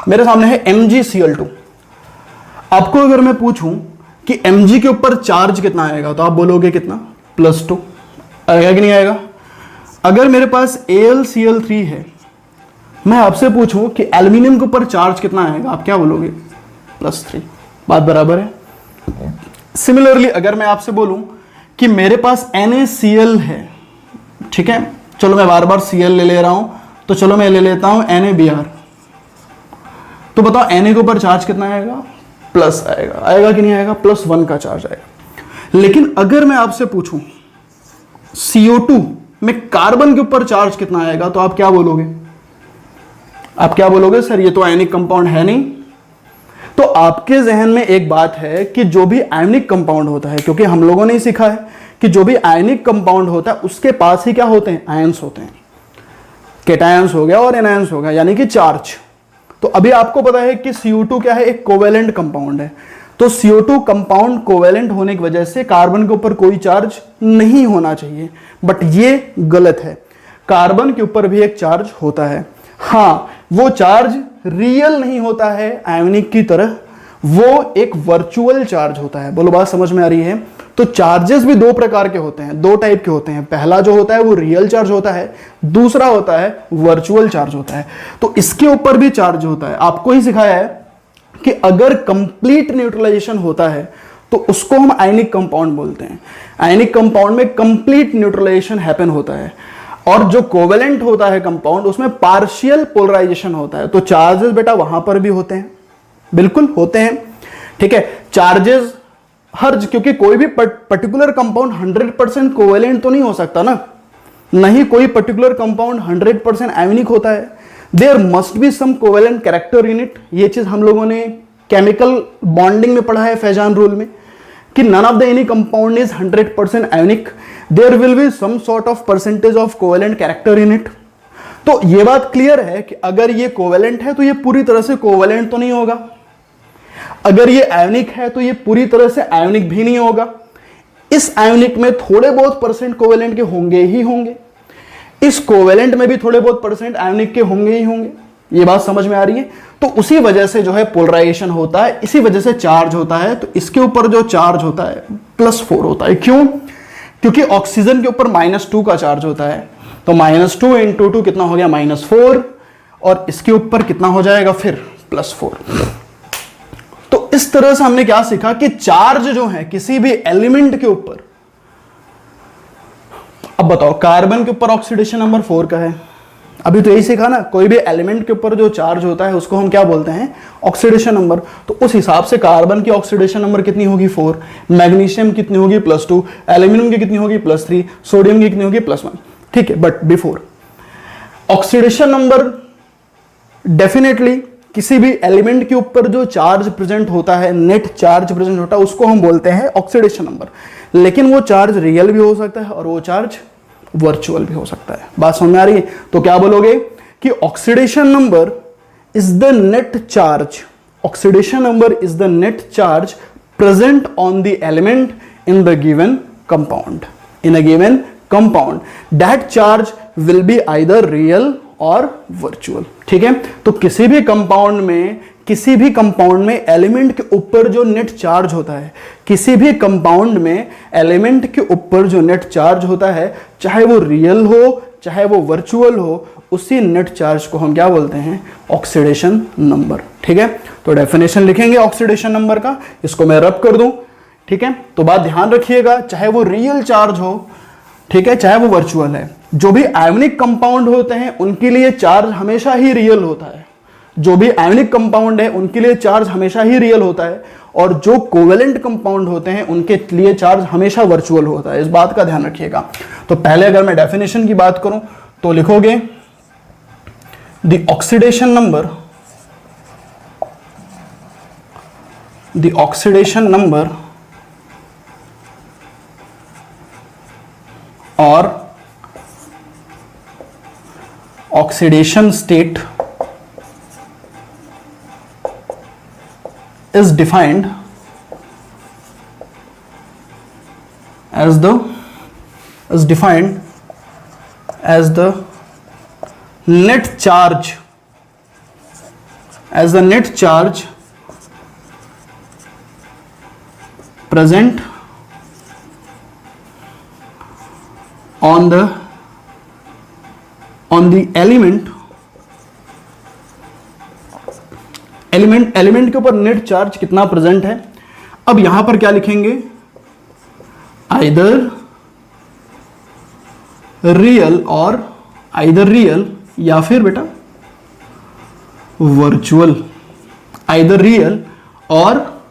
मेरे सामने है MgCl2। आपको अगर मैं पूछूं कि Mg के ऊपर चार्ज कितना आएगा तो आप बोलोगे कितना, +2 आएगा कि नहीं आएगा? अगर मेरे पास AlCl3 है, मैं आपसे पूछूं कि एल्यूमिनियम के ऊपर चार्ज कितना आएगा, आप क्या बोलोगे, +3। बात बराबर है। सिमिलरली अगर मैं आपसे बोलूं कि मेरे पास NaCl है, ठीक है, चलो मैं बार बार Cl ले रहा हूं, तो चलो मैं ले लेता हूं NaBr, तो बताओ Na के ऊपर चार्ज कितना आएगा, प्लस आएगा कि नहीं आएगा, +1 का चार्ज आएगा। लेकिन अगर मैं आपसे पूछूं CO2 में कार्बन के ऊपर चार्ज कितना आएगा तो आप क्या बोलोगे, आप क्या बोलोगे, सर ये तो आयनिक कंपाउंड है नहीं। तो आपके जहन में एक बात है कि जो भी आयनिक कंपाउंड होता है, क्योंकि हम लोगों ने सीखा है कि जो भी आयनिक कंपाउंड होता है उसके पास ही क्या होते हैं, आयंस होते हैं। केटायंस हो गया और एनायंस हो गया, यानी कि चार्ज। तो अभी आपको पता है कि CO2 क्या है, एक कोवेलेंट कंपाउंड है। तो CO2 कंपाउंड कोवेलेंट होने की वजह से कार्बन के ऊपर कोई चार्ज नहीं होना चाहिए, बट ये गलत है। कार्बन के ऊपर भी एक चार्ज होता है। हाँ, वो चार्ज रियल नहीं होता है आयोनिक की तरह, वो एक वर्चुअल चार्ज होता है। बोलो बात समझ में आ रही है? तो चार्जेस भी दो प्रकार के होते हैं, दो टाइप के होते हैं। पहला जो होता है वो रियल चार्ज होता है, दूसरा होता है वर्चुअल चार्ज होता है। तो इसके ऊपर भी चार्ज होता है। आपको ही सिखाया है कि अगर कंप्लीट न्यूट्रलाइजेशन होता है तो उसको हम आयनिक कंपाउंड बोलते हैं। आयनिक कंपाउंड में कंप्लीट न्यूट्रलाइजेशन हैपन होता है, और जो कोवेलेंट होता है कंपाउंड उसमें पार्शियल पोलराइजेशन होता है। तो चार्जेस बेटा वहां पर भी होते हैं, बिल्कुल होते हैं, ठीक है। चार्जेस क्योंकि कोई भी पर्टिकुलर कंपाउंड 100% कोवेलेंट तो नहीं हो सकता ना, नहीं कोई पर्टिकुलर कंपाउंड 100% आयोनिक होता है। There must be some covalent character in it. ये चीज हम लोगों ने केमिकल बॉन्डिंग में पढ़ा है, फैजान रूल में, कि none of the any compound is 100% ionic, there will be some sort of percentage of covalent character in it. तो ये बात क्लियर है कि अगर ये कोवेलेंट है तो ये पूरी तरह से कोवेलेंट तो नहीं होगा, अगर ये आयोनिक है तो ये पूरी तरह से आयोनिक भी नहीं होगा। इस आयोनिक में थोड़े बहुत परसेंट कोवेलेंट के होंगे ही होंगे, इस कोवेलेंट में भी थोड़े बहुत परसेंट आयोनिक के होंगे ही होंगे। ये बात समझ में आ रही है? तो उसी वजह से जो है पोलराइजेशन होता है, इसी वजह से चार्ज होता है। तो इसके ऊपर जो चार्ज होता है +4 होता है। क्यों? क्योंकि ऑक्सीजन के ऊपर -2 का चार्ज होता है। तो -2 × 2 कितना हो गया, -4, और इसके ऊपर कितना हो जाएगा फिर, +4। तो इस तरह से हमने क्या सीखा कि चार्ज जो है किसी भी एलिमेंट के ऊपर, अब बताओ कार्बन के ऊपर ऑक्सीडेशन नंबर 4 का है, अभी तो यही सीखा ना, कोई भी एलिमेंट के ऊपर जो चार्ज होता है उसको हम क्या बोलते हैं, ऑक्सीडेशन नंबर। तो उस हिसाब से कार्बन की ऑक्सीडेशन नंबर कितनी होगी, 4, मैग्नीशियम कितनी होगी, +2, एल्यूमिनियम की कितनी होगी, +3, सोडियम की कितनी होगी, +1, ठीक है। But before oxidation number, definitely किसी भी एलिमेंट के ऊपर जो चार्ज प्रेजेंट होता है, नेट चार्ज प्रेजेंट होता है, उसको हम बोलते हैं ऑक्सीडेशन नंबर। लेकिन वो चार्ज रियल भी हो सकता है और वो चार्ज वर्चुअल भी हो सकता है। बात समझ में आ रही है? तो क्या बोलोगे कि oxidation number is the net charge, oxidation number is the net charge present on the element in the given compound, in a given compound, that charge will be either real और वर्चुअल, ठीक है। तो किसी भी compound में element के ऊपर जो नेट चार्ज होता है, किसी भी कंपाउंड में एलिमेंट के ऊपर जो नेट चार्ज होता है, चाहे वो रियल हो चाहे वो वर्चुअल हो, उसी नेट चार्ज को हम क्या बोलते हैं, ऑक्सीडेशन नंबर, ठीक है। तो डेफिनेशन लिखेंगे ऑक्सीडेशन नंबर का, इसको मैं रब कर दूं, ठीक है। तो बात ध्यान रखिएगा, चाहे वो रियल चार्ज हो, ठीक है, चाहे वो वर्चुअल है, जो भी आयोनिक कंपाउंड होते हैं उनके लिए चार्ज हमेशा ही रियल होता है। जो भी आयोनिक कंपाउंड है उनके लिए चार्ज हमेशा ही रियल होता है, और जो कोवेलेंट कंपाउंड होते हैं उनके लिए चार्ज हमेशा वर्चुअल होता है। इस बात का ध्यान रखिएगा। तो पहले अगर मैं डेफिनेशन की बात करूं तो लिखोगे द ऑक्सीडेशन नंबर और oxidation state is defined as the net charge present on the element के ऊपर नेट चार्ज कितना प्रेजेंट है। अब यहां पर क्या लिखेंगे, आइदर रियल या फिर बेटा वर्चुअल, आइदर रियल और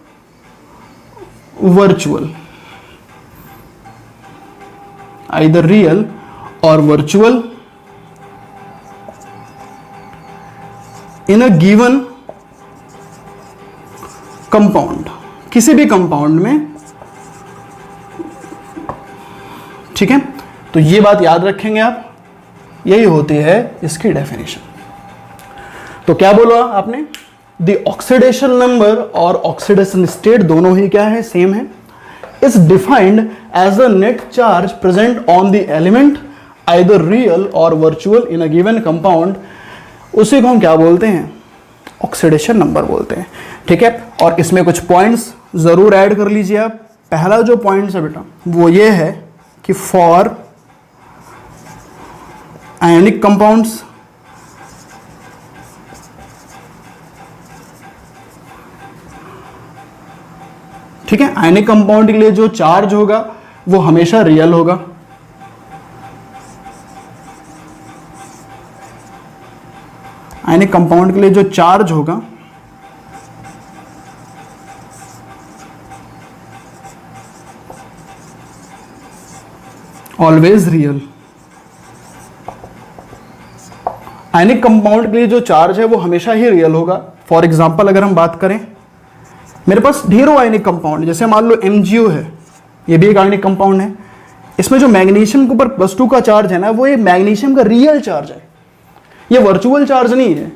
वर्चुअल, आइदर रियल और virtual in a given compound, किसी भी कंपाउंड में, ठीक है। तो ये बात याद रखेंगे आप, यही होती है इसकी डेफिनेशन। तो क्या बोला आपने, द ऑक्सीडेशन नंबर और ऑक्सीडेशन स्टेट दोनों ही क्या है, सेम है। Is defined as the net charge present on the element either real और virtual in a given compound, उसी को हम क्या बोलते हैं, ऑक्सीडेशन नंबर बोलते हैं, ठीक है। और इसमें कुछ पॉइंट्स जरूर ऐड कर लीजिए आप। पहला जो पॉइंट है बेटा वो ये है कि फॉर आयनिक कंपाउंड्स ठीक है, आयनिक कंपाउंड के लिए जो चार्ज होगा वो हमेशा रियल होगा। आयनिक कंपाउंड के लिए जो चार्ज होगा ऑलवेज रियल। आयनिक कंपाउंड के लिए जो चार्ज है वो हमेशा ही रियल होगा। फॉर एग्जांपल अगर हम बात करें, मेरे पास ढेरों आयनिक कंपाउंड, जैसे मान लो MgO है, ये भी एक आयनिक कंपाउंड है। इसमें जो मैग्नीशियम के ऊपर +2 का चार्ज है ना, वो ये मैग्नीशियम का रियल चार्ज है, ये वर्चुअल चार्ज नहीं है,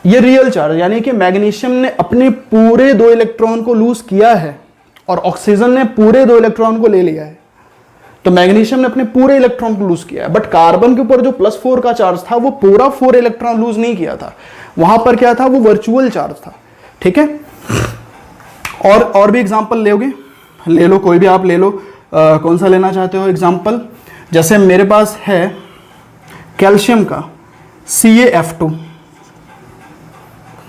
ये रियल चार्ज। यानी कि मैग्नीशियम ने अपने पूरे 2 इलेक्ट्रॉन को लूज किया है और ऑक्सीजन ने पूरे 2 इलेक्ट्रॉन को ले लिया है। तो मैग्नीशियम ने अपने पूरे इलेक्ट्रॉन को लूज किया है, बट कार्बन के ऊपर जो +4 का चार्ज था वो पूरा 4 इलेक्ट्रॉन लूज नहीं किया था, वहां पर क्या था, वो वर्चुअल चार्ज था, ठीक है। और भी एग्जांपल लोगे, ले लो, कोई भी आप ले लो, कौन सा लेना चाहते हो एग्जांपल। जैसे मेरे पास है कैल्शियम का CaF2,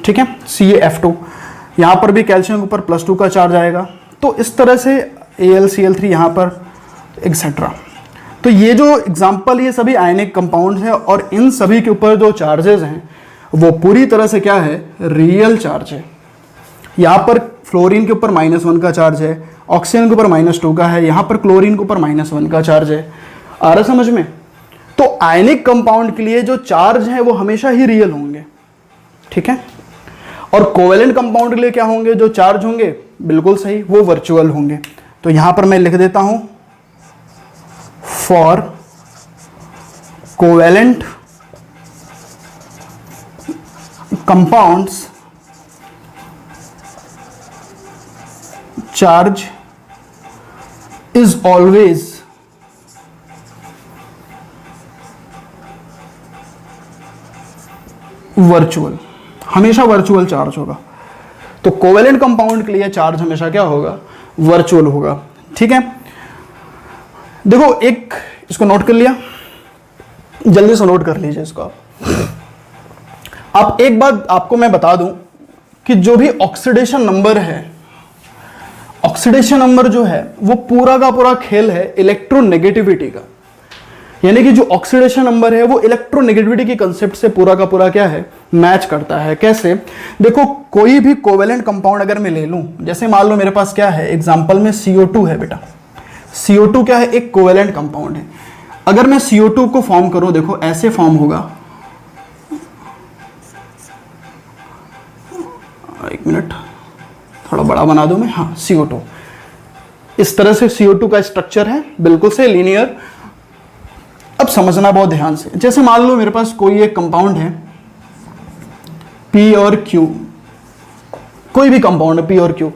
ठीक है, CaF2, यहां पर भी कैल्शियम के ऊपर +2 का चार्ज आएगा। तो इस तरह से AlCl3 यहां पर एक्सेट्रा। तो ये जो एग्जांपल, ये सभी आयनिक कंपाउंड है और इन सभी के ऊपर जो चार्जेस हैं वो पूरी तरह से क्या है, रियल चार्ज है। यहाँ पर फ्लोरीन के ऊपर -1 का चार्ज है, ऑक्सीजन के ऊपर -2 का है, यहाँ पर क्लोरीन के ऊपर -1 का चार्ज है। आ रहा समझ में। तो आयनिक कंपाउंड के लिए जो चार्ज है वो हमेशा ही रियल होंगे, ठीक है। और कोवेलेंट कंपाउंड के लिए क्या होंगे, जो चार्ज होंगे, बिल्कुल सही, वो वर्चुअल होंगे। तो यहां पर मैं लिख देता हूं, for covalent compounds charge is always virtual, हमेशा वर्चुअल चार्ज होगा। तो कोवेलेंट कंपाउंड के लिए चार्ज हमेशा क्या होगा, वर्चुअल होगा, ठीक है। देखो एक इसको नोट कर लिया, जल्दी से नोट कर लीजिए इसको आप। एक बात आपको मैं बता दूं कि जो भी ऑक्सीडेशन नंबर है, ऑक्सीडेशन नंबर जो है वो पूरा का पूरा खेल है इलेक्ट्रोनेगेटिविटी का। यानी कि जो ऑक्सीडेशन नंबर है वो इलेक्ट्रोनेगेटिविटी के कंसेप्ट से पूरा का पूरा क्या है, मैच करता है। कैसे, देखो कोई भी कोवेलेंट कंपाउंड अगर मैं ले लूं, जैसे मान लो मेरे पास क्या है, एग्जांपल में CO2 है बेटा। CO2 क्या है, एक कोवेलेंट कंपाउंड है। अगर मैं CO2 को फॉर्म करूं, देखो ऐसे फॉर्म होगा, एक मिनट थोड़ा बड़ा बना दूं मैं, हाँ CO2, इस तरह से CO2 का स्ट्रक्चर है, बिल्कुल से लीनियर। अब समझना बहुत ध्यान से, जैसे मान लो मेरे पास कोई एक कंपाउंड है P और Q, कोई भी कंपाउंड है P और Q,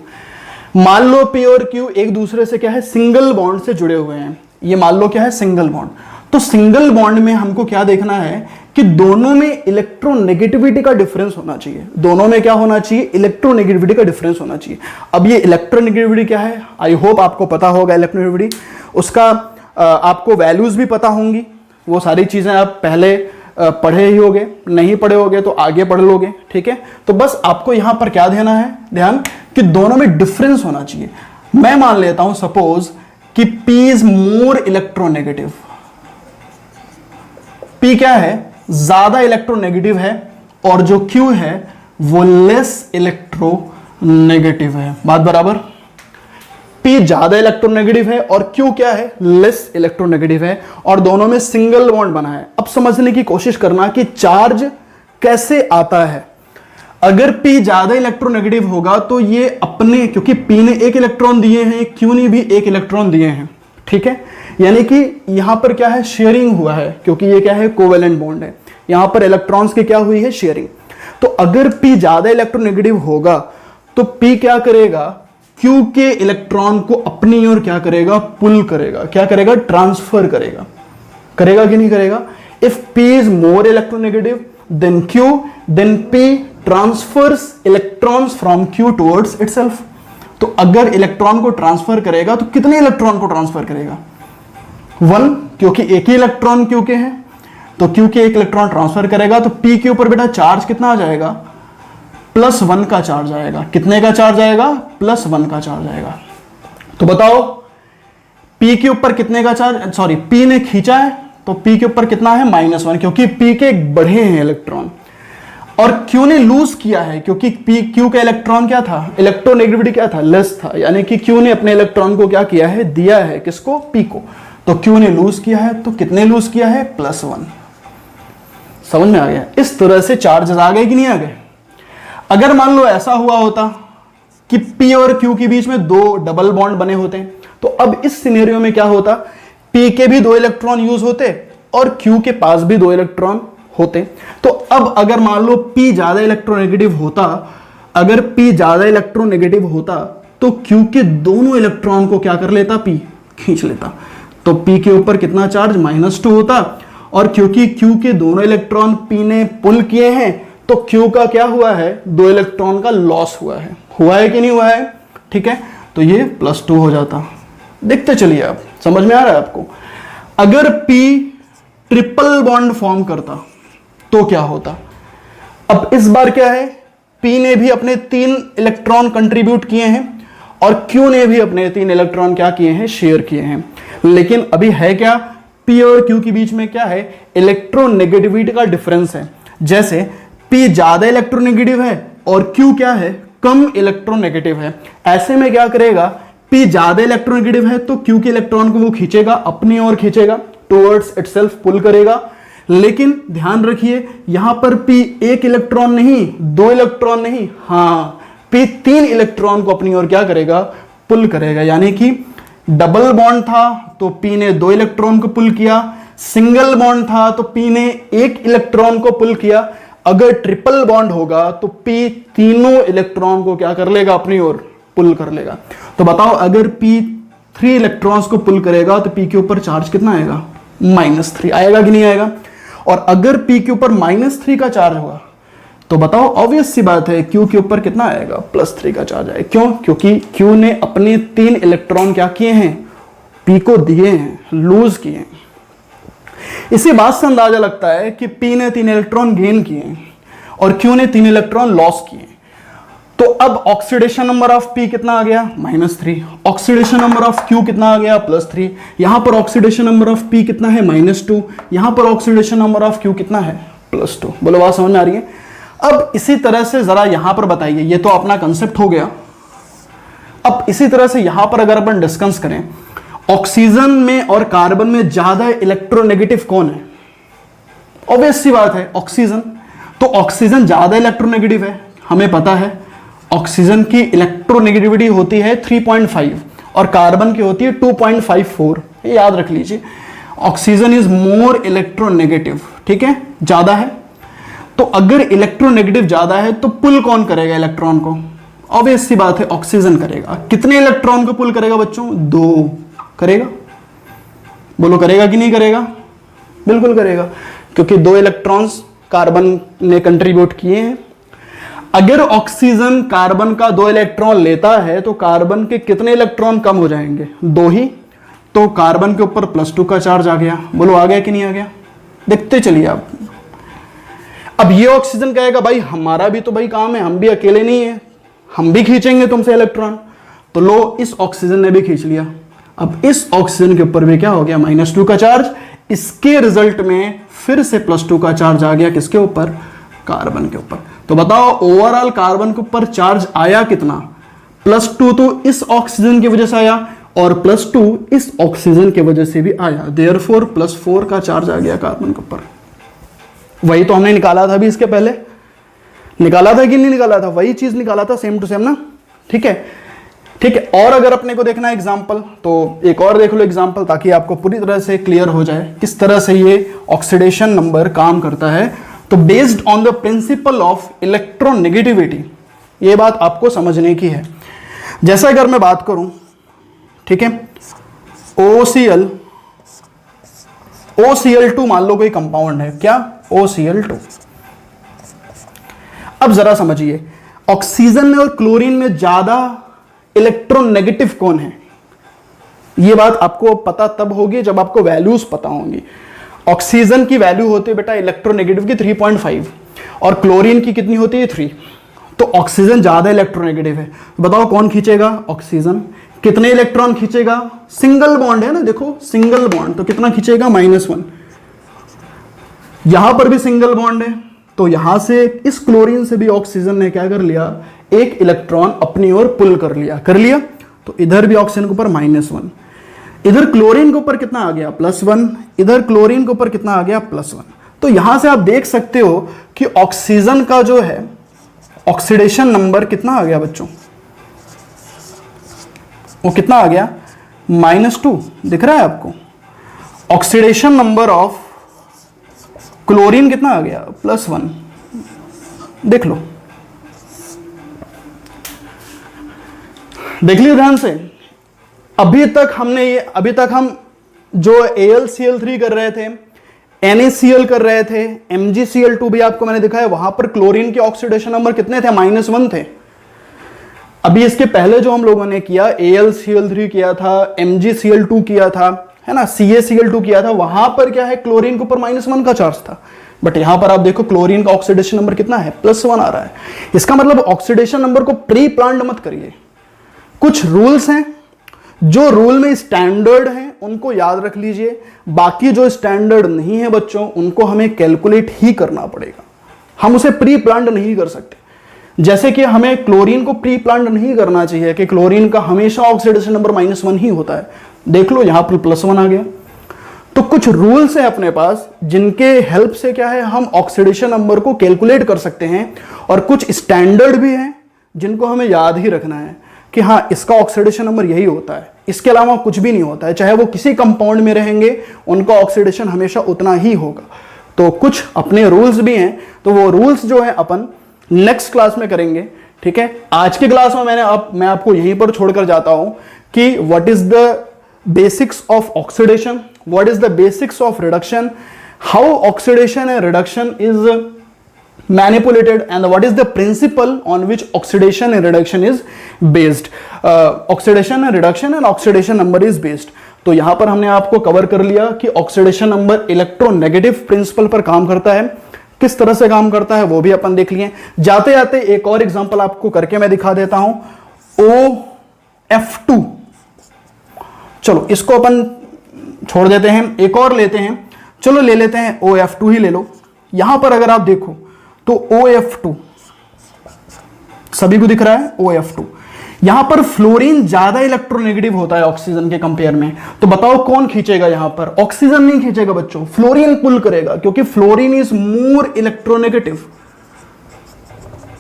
मान लो P और Q एक दूसरे से क्या है, सिंगल बॉन्ड से जुड़े हुए हैं। ये मान लो क्या है, सिंगल बॉन्ड। तो सिंगल बॉन्ड में हमको क्या देखना है कि दोनों में इलेक्ट्रोनेगेटिविटी का डिफरेंस होना चाहिए। दोनों में क्या होना चाहिए, इलेक्ट्रोनेगेटिविटी का डिफरेंस होना चाहिए। अब ये इलेक्ट्रोनेगेटिविटी क्या है, आई होप आपको पता होगा इलेक्ट्रोनेगेटिविटी, उसका आपको वैल्यूज भी पता होंगी। वो सारी चीजें आप पहले पढ़े ही होगे, नहीं पढ़े होगे तो आगे पढ़ लोगे, ठीक है। तो बस आपको यहां पर क्या देना है, ध्यान कि दोनों में डिफरेंस होना चाहिए। मैं मान लेता हूं सपोज कि P is more electronegative, P क्या है, ज्यादा इलेक्ट्रोनेगेटिव है, और जो Q है वो लेस इलेक्ट्रोनेगेटिव है। बात बराबर, P ज्यादा इलेक्ट्रोनेगेटिव है और Q क्या है, लेस इलेक्ट्रोनेगेटिव है, और दोनों में सिंगल बॉन्ड बना है। अब समझने की कोशिश करना कि चार्ज कैसे आता है। अगर P ज्यादा इलेक्ट्रोनेगेटिव होगा तो ये अपने, क्योंकि P ने एक इलेक्ट्रॉन दिए हैं, Q ने भी एक इलेक्ट्रॉन दिए हैं, ठीक है, यानी कि यहां पर क्या है, शेयरिंग हुआ है, क्योंकि ये क्या है, कोवेलेंट बॉन्ड है, यहां पर इलेक्ट्रॉन्स की क्या हुई है, शेयरिंग। तो अगर P ज्यादा इलेक्ट्रोनेगेटिव होगा तो P क्या करेगा, Q के इलेक्ट्रॉन को अपनी ओर क्या करेगा, पुल करेगा, क्या करेगा, ट्रांसफर करेगा, करेगा कि नहीं करेगा। If P is more electronegative then Q, then P transfers electrons from Q towards itself. तो अगर इलेक्ट्रॉन को ट्रांसफर करेगा तो कितने इलेक्ट्रॉन को ट्रांसफर करेगा, 1, क्योंकि एक ही इलेक्ट्रॉन Q के हैं, तो Q के एक इलेक्ट्रॉन ट्रांसफर करेगा, तो P के ऊपर बेटा चार्ज कितना आ जाएगा, +1 का चार्ज आएगा। कितने का चार्ज आएगा, +1 का चार्ज आएगा। तो बताओ P के ऊपर कितने का चार्ज, सॉरी P ने खींचा है तो P के ऊपर कितना है, -1, क्योंकि P के बढ़े हैं इलेक्ट्रॉन, और Q ने लूज किया है क्योंकि Q का इलेक्ट्रॉन क्या था, इलेक्ट्रोनेगेटिविटी क्या था, लेस था, यानी कि Q ने अपने इलेक्ट्रॉन को क्या किया है, दिया है किसको, P को। तो Q ने लूज किया है, तो कितने लूज किया है, +1। समझ में आ गया। इस तरह से चार्जेस आ गए कि नहीं आ गए। अगर मान लो ऐसा हुआ होता कि P और Q के बीच में 2 डबल बॉन्ड बने होते, तो अब इस सिनेरियो में क्या होता, P के भी 2 इलेक्ट्रॉन यूज होते और Q के पास भी 2 इलेक्ट्रॉन होते। तो अब अगर मान लो P ज्यादा इलेक्ट्रोनेगेटिव होता, अगर P ज्यादा इलेक्ट्रोनेगेटिव होता तो Q के दोनों इलेक्ट्रॉन को क्या कर लेता, P खींच लेता। तो P के ऊपर कितना चार्ज, -2 होता, और क्योंकि Q के दोनों इलेक्ट्रॉन P ने पुल किए हैं तो Q का क्या हुआ है, 2 इलेक्ट्रॉन का लॉस हुआ है कि नहीं हुआ है, ठीक है। तो ये +2 हो जाता। देखते चलिए आप, समझ में आ रहा है आपको। अगर P ट्रिपल बॉन्ड फॉर्म करता तो क्या होता। अब इस बार क्या है, P ने भी अपने 3 इलेक्ट्रॉन कंट्रीब्यूट किए हैं और Q ने भी अपने 3 इलेक्ट्रॉन क्या किए हैं, शेयर किए हैं। लेकिन अभी है क्या, P और Q के बीच में क्या है, इलेक्ट्रोनेगेटिविटी का डिफरेंस है। जैसे P ज्यादा इलेक्ट्रोनेगेटिव है और Q क्या है, कम इलेक्ट्रोनेगेटिव है। ऐसे में क्या करेगा, P ज्यादा इलेक्ट्रोनेगेटिव है तो Q के इलेक्ट्रॉन को वो खींचेगा, अपनी ओर खींचेगा, टुवर्ड्स इटसेल्फ पुल करेगा। लेकिन ध्यान रखिए यहां पर P 1 इलेक्ट्रॉन नहीं, 2 इलेक्ट्रॉन नहीं, हाँ P 3 इलेक्ट्रॉन को अपनी ओर क्या करेगा, पुल करेगा। यानी कि डबल बॉन्ड था तो P ने 2 इलेक्ट्रॉन को पुल किया, सिंगल बॉन्ड था तो P ने 1 इलेक्ट्रॉन को पुल किया। अगर ट्रिपल बॉन्ड होगा तो P तीनों इलेक्ट्रॉन को क्या कर लेगा, अपनी ओर पुल कर लेगा। तो बताओ अगर P 3 इलेक्ट्रॉन्स को पुल करेगा तो P के ऊपर चार्ज कितना आएगा, -3 आएगा कि नहीं आएगा। और अगर P के ऊपर -3 का चार्ज होगा तो बताओ ऑब्वियस सी बात है Q के ऊपर कितना आएगा, +3 का चार्ज आएगा। क्यों, क्योंकि Q ने अपने 3 इलेक्ट्रॉन क्या किए हैं, P को दिए हैं, लूज किए हैं। इसी बात से अंदाजा लगता है कि P ने 3 इलेक्ट्रॉन गेन किए हैं और Q ने 3 इलेक्ट्रॉन लॉस किए। तो अब ऑक्सीडेशन नंबर ऑफ P कितना आ गया, -3। ऑक्सीडेशन नंबर ऑफ Q कितना आ गया, +3। यहां पर ऑक्सीडेशन नंबर ऑफ P कितना है, -2। यहां पर ऑक्सीडेशन नंबर ऑफ Q कितना है, +2। बोलो बात समझ में आ रही है। अब इसी तरह से जरा यहां पर बताइए, ये तो अपना कंसेप्ट हो गया। अब इसी तरह से यहां पर अगर अपन डिस्कस करें, ऑक्सीजन में और कार्बन में ज्यादा इलेक्ट्रोनेगेटिव कौन है, ऑब्वियस सी बात है ऑक्सीजन। तो ऑक्सीजन ज्यादा इलेक्ट्रोनेगेटिव है, हमें पता है ऑक्सीजन की इलेक्ट्रोनेगेटिविटी होती है 3.5 और कार्बन की होती है 2.54। ये याद रख लीजिए, ऑक्सीजन इज मोर इलेक्ट्रोनेगेटिव, ठीक है, ज्यादा है। तो अगर इलेक्ट्रोनेगेटिव ज्यादा है तो पुल कौन करेगा इलेक्ट्रॉन को, ऑब्वियस सी बात है ऑक्सीजन करेगा। कितने इलेक्ट्रॉन को पुल करेगा बच्चों, 2 करेगा। बोलो करेगा कि नहीं करेगा, बिल्कुल करेगा, क्योंकि 2 इलेक्ट्रॉन्स कार्बन ने कंट्रीब्यूट किए हैं। अगर ऑक्सीजन कार्बन का 2 इलेक्ट्रॉन लेता है तो कार्बन के कितने इलेक्ट्रॉन कम हो जाएंगे, 2 ही। तो कार्बन के ऊपर +2 का चार्ज आ गया। बोलो आ गया कि नहीं आ गया, देखते चलिए आप। अब ये ऑक्सीजन कहेगा भाई हमारा भी तो भाई काम है, हम भी अकेले नहीं है, हम भी खींचेंगे तुमसे इलेक्ट्रॉन। तो लो इस ऑक्सीजन ने भी खींच लिया। अब इस ऑक्सीजन के ऊपर भी क्या हो गया, -2 का चार्ज। इसके रिजल्ट में फिर से +2 का चार्ज आ गया किसके ऊपर, कार्बन के ऊपर। तो बताओ ओवरऑल कार्बन के ऊपर चार्ज आया कितना, +2 तो इस ऑक्सीजन की वजह से आया और +2 इस ऑक्सीजन की वजह से भी आया। देयरफॉर +4 का चार्ज आ गया कार्बन के ऊपर। वही तो हमने निकाला था अभी इसके पहले। निकाला था कि नहीं निकाला था? वही चीज निकाला था, सेम टू सेम ना। ठीक है, ठीक है। और अगर अपने को देखना है एग्जाम्पल, तो एक और देख लो एग्जाम्पल, ताकि आपको पूरी तरह से क्लियर हो जाए किस तरह से ये ऑक्सीडेशन नंबर काम करता है। तो based on the principle of electronegativity, ये बात आपको समझने की है। जैसा अगर मैं बात करूं, ठीक है, OCl2 मान लो कोई कंपाउंड है, क्या? OCl2। अब जरा समझिए, ऑक्सीजन में और क्लोरीन में ज्यादा इलेक्ट्रोनेगेटिव कौन है? यह बात आपको पता तब होगी जब आपको वैल्यूज पता होंगी। ऑक्सीजन की वैल्यू होती है बेटा इलेक्ट्रोनेगेटिव की 3.5 और क्लोरीन की कितनी होती है? 3। तो ऑक्सीजन ज्यादा इलेक्ट्रोनेगेटिव है। बताओ कौन खींचेगा? ऑक्सीजन। कितने इलेक्ट्रॉन खींचेगा? सिंगल बॉन्ड है ना, देखो सिंगल बॉन्ड, तो कितना खींचेगा? -1। यहां पर भी सिंगल बॉन्ड है, तो यहां से इस क्लोरीन से भी ऑक्सीजन ने क्या कर लिया? एक इलेक्ट्रॉन अपनी ओर पुल कर लिया। तो इधर भी ऑक्सीजन के ऊपर -1, इधर क्लोरीन के ऊपर कितना आ गया? +1, इधर क्लोरीन के ऊपर कितना आ गया? +1। तो यहां से आप देख सकते हो कि ऑक्सीजन का जो है ऑक्सीडेशन नंबर कितना आ गया बच्चों? वो कितना आ गया? -2। दिख रहा है आपको? ऑक्सीडेशन नंबर ऑफ क्लोरीन कितना आ गया? +1। देख लो, देख लियो ध्यान से। अभी तक हम जो AlCl3 कर रहे थे, NaCl कर रहे थे, MgCl2 भी आपको मैंने दिखाया, वहां पर क्लोरीन के ऑक्सीडेशन नंबर कितने थे? -1 थे। अभी इसके पहले जो हम लोगों ने किया, AlCl3 किया था, MgCl2 किया था, है ना, CaCl2 किया था, वहां पर क्या है? क्लोरीन के ऊपर -1 का चार्ज था। बट यहां पर आप देखो क्लोरीन का ऑक्सीडेशन नंबर कितना है? +1 आ रहा है। इसका मतलब ऑक्सीडेशन नंबर को प्री प्लान्ड मत करिए। कुछ रूल्स हैं, जो रूल में स्टैंडर्ड हैं उनको याद रख लीजिए, बाकी जो स्टैंडर्ड नहीं है बच्चों उनको हमें कैलकुलेट ही करना पड़ेगा। हम उसे प्री प्लान्ड नहीं कर सकते। जैसे कि हमें क्लोरीन को प्री प्लान्ड नहीं करना चाहिए कि क्लोरीन का हमेशा ऑक्सीडेशन नंबर -1 ही होता है। देख लो यहां पर +1 आ गया। तो कुछ रूल्स हैं अपने पास जिनके हेल्प से क्या है, हम ऑक्सीडेशन नंबर को कैलकुलेट कर सकते हैं, और कुछ स्टैंडर्ड भी हैं जिनको हमें याद ही रखना है कि हाँ इसका ऑक्सीडेशन नंबर यही होता है, इसके अलावा कुछ भी नहीं होता है। चाहे वो किसी कंपाउंड में रहेंगे, उनका ऑक्सीडेशन हमेशा उतना ही होगा। तो कुछ अपने रूल्स भी हैं, तो वो रूल्स जो है अपन नेक्स्ट क्लास में करेंगे। ठीक है, आज की क्लास में मैं आपको यहीं पर छोड़कर जाता हूं कि what is the basics of oxidation, what is the basics of reduction, how oxidation and reduction is manipulated, and what is the principle on which oxidation and reduction is based. Oxidation and reduction and oxidation number is based. तो यहां पर हमने आपको cover कर लिया कि oxidation number electronegative principal पर काम करता है, किस तरह से काम करता है वो भी अपन देख लिए। जाते जाते एक और एग्जांपल आपको करके मैं दिखा देता हूं, OF2। चलो इसको अपन छोड़ देते हैं, एक और लेते हैं। चलो ले लेते हैं OF2 ही ले लो। यहां पर अगर आप देखो तो OF2 सभी को दिख रहा है, OF2। यहां पर फ्लोरीन ज्यादा इलेक्ट्रोनेगेटिव होता है ऑक्सीजन के कंपेयर में। तो बताओ कौन खींचेगा? यहां पर ऑक्सीजन नहीं खींचेगा बच्चों, फ्लोरीन पुल करेगा, क्योंकि फ्लोरीन इज मोर इलेक्ट्रोनेगेटिव।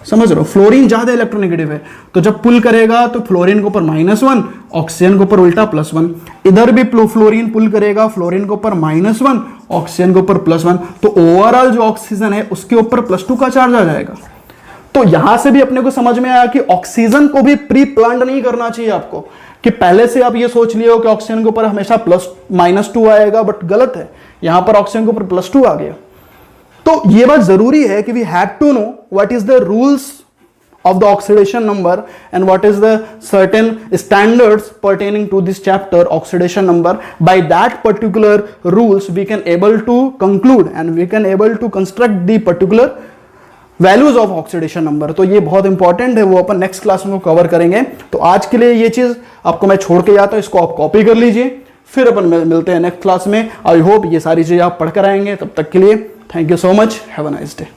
समझ रहे हो, फ्लोरीन ज्यादा इलेक्ट्रोनेगेटिव है, तो जब पुल करेगा तो फ्लोरीन के ऊपर -1, ऑक्सीजन के ऊपर उल्टा +1। इधर भी फ्लोरीन पुल करेगा, फ्लोरीन के ऊपर -1, ऑक्सीजन के ऊपर +1। तो ओवरऑल जो ऑक्सीजन है उसके ऊपर +2 का चार्ज आ जाएगा। तो यहां से भी अपने को समझ में आया कि ऑक्सीजन को भी प्री प्लान्ड नहीं करना चाहिए आपको, कि पहले से आप ये सोच लिए हो कि ऑक्सीजन के ऊपर हमेशा -2 आएगा, बट गलत है। यहां पर ऑक्सीजन के ऊपर +2 आ गया। तो ये बात जरूरी है कि we have to know what is the rules of the oxidation number and what is the certain standards pertaining to this chapter oxidation number. By that particular rules we can able to conclude and we can able to construct the particular values of oxidation number. तो ये बहुत important है, वो अपन next class में cover करेंगे। तो आज के लिए ये चीज आपको मैं छोड़ के जाता हूं, इसको आप कॉपी कर लीजिए, फिर अपन मिलते हैं नेक्स्ट क्लास में। आई होप ये सारी चीजें आप पढ़कर आएंगे। तब तक के लिए thank you so much, have a nice day.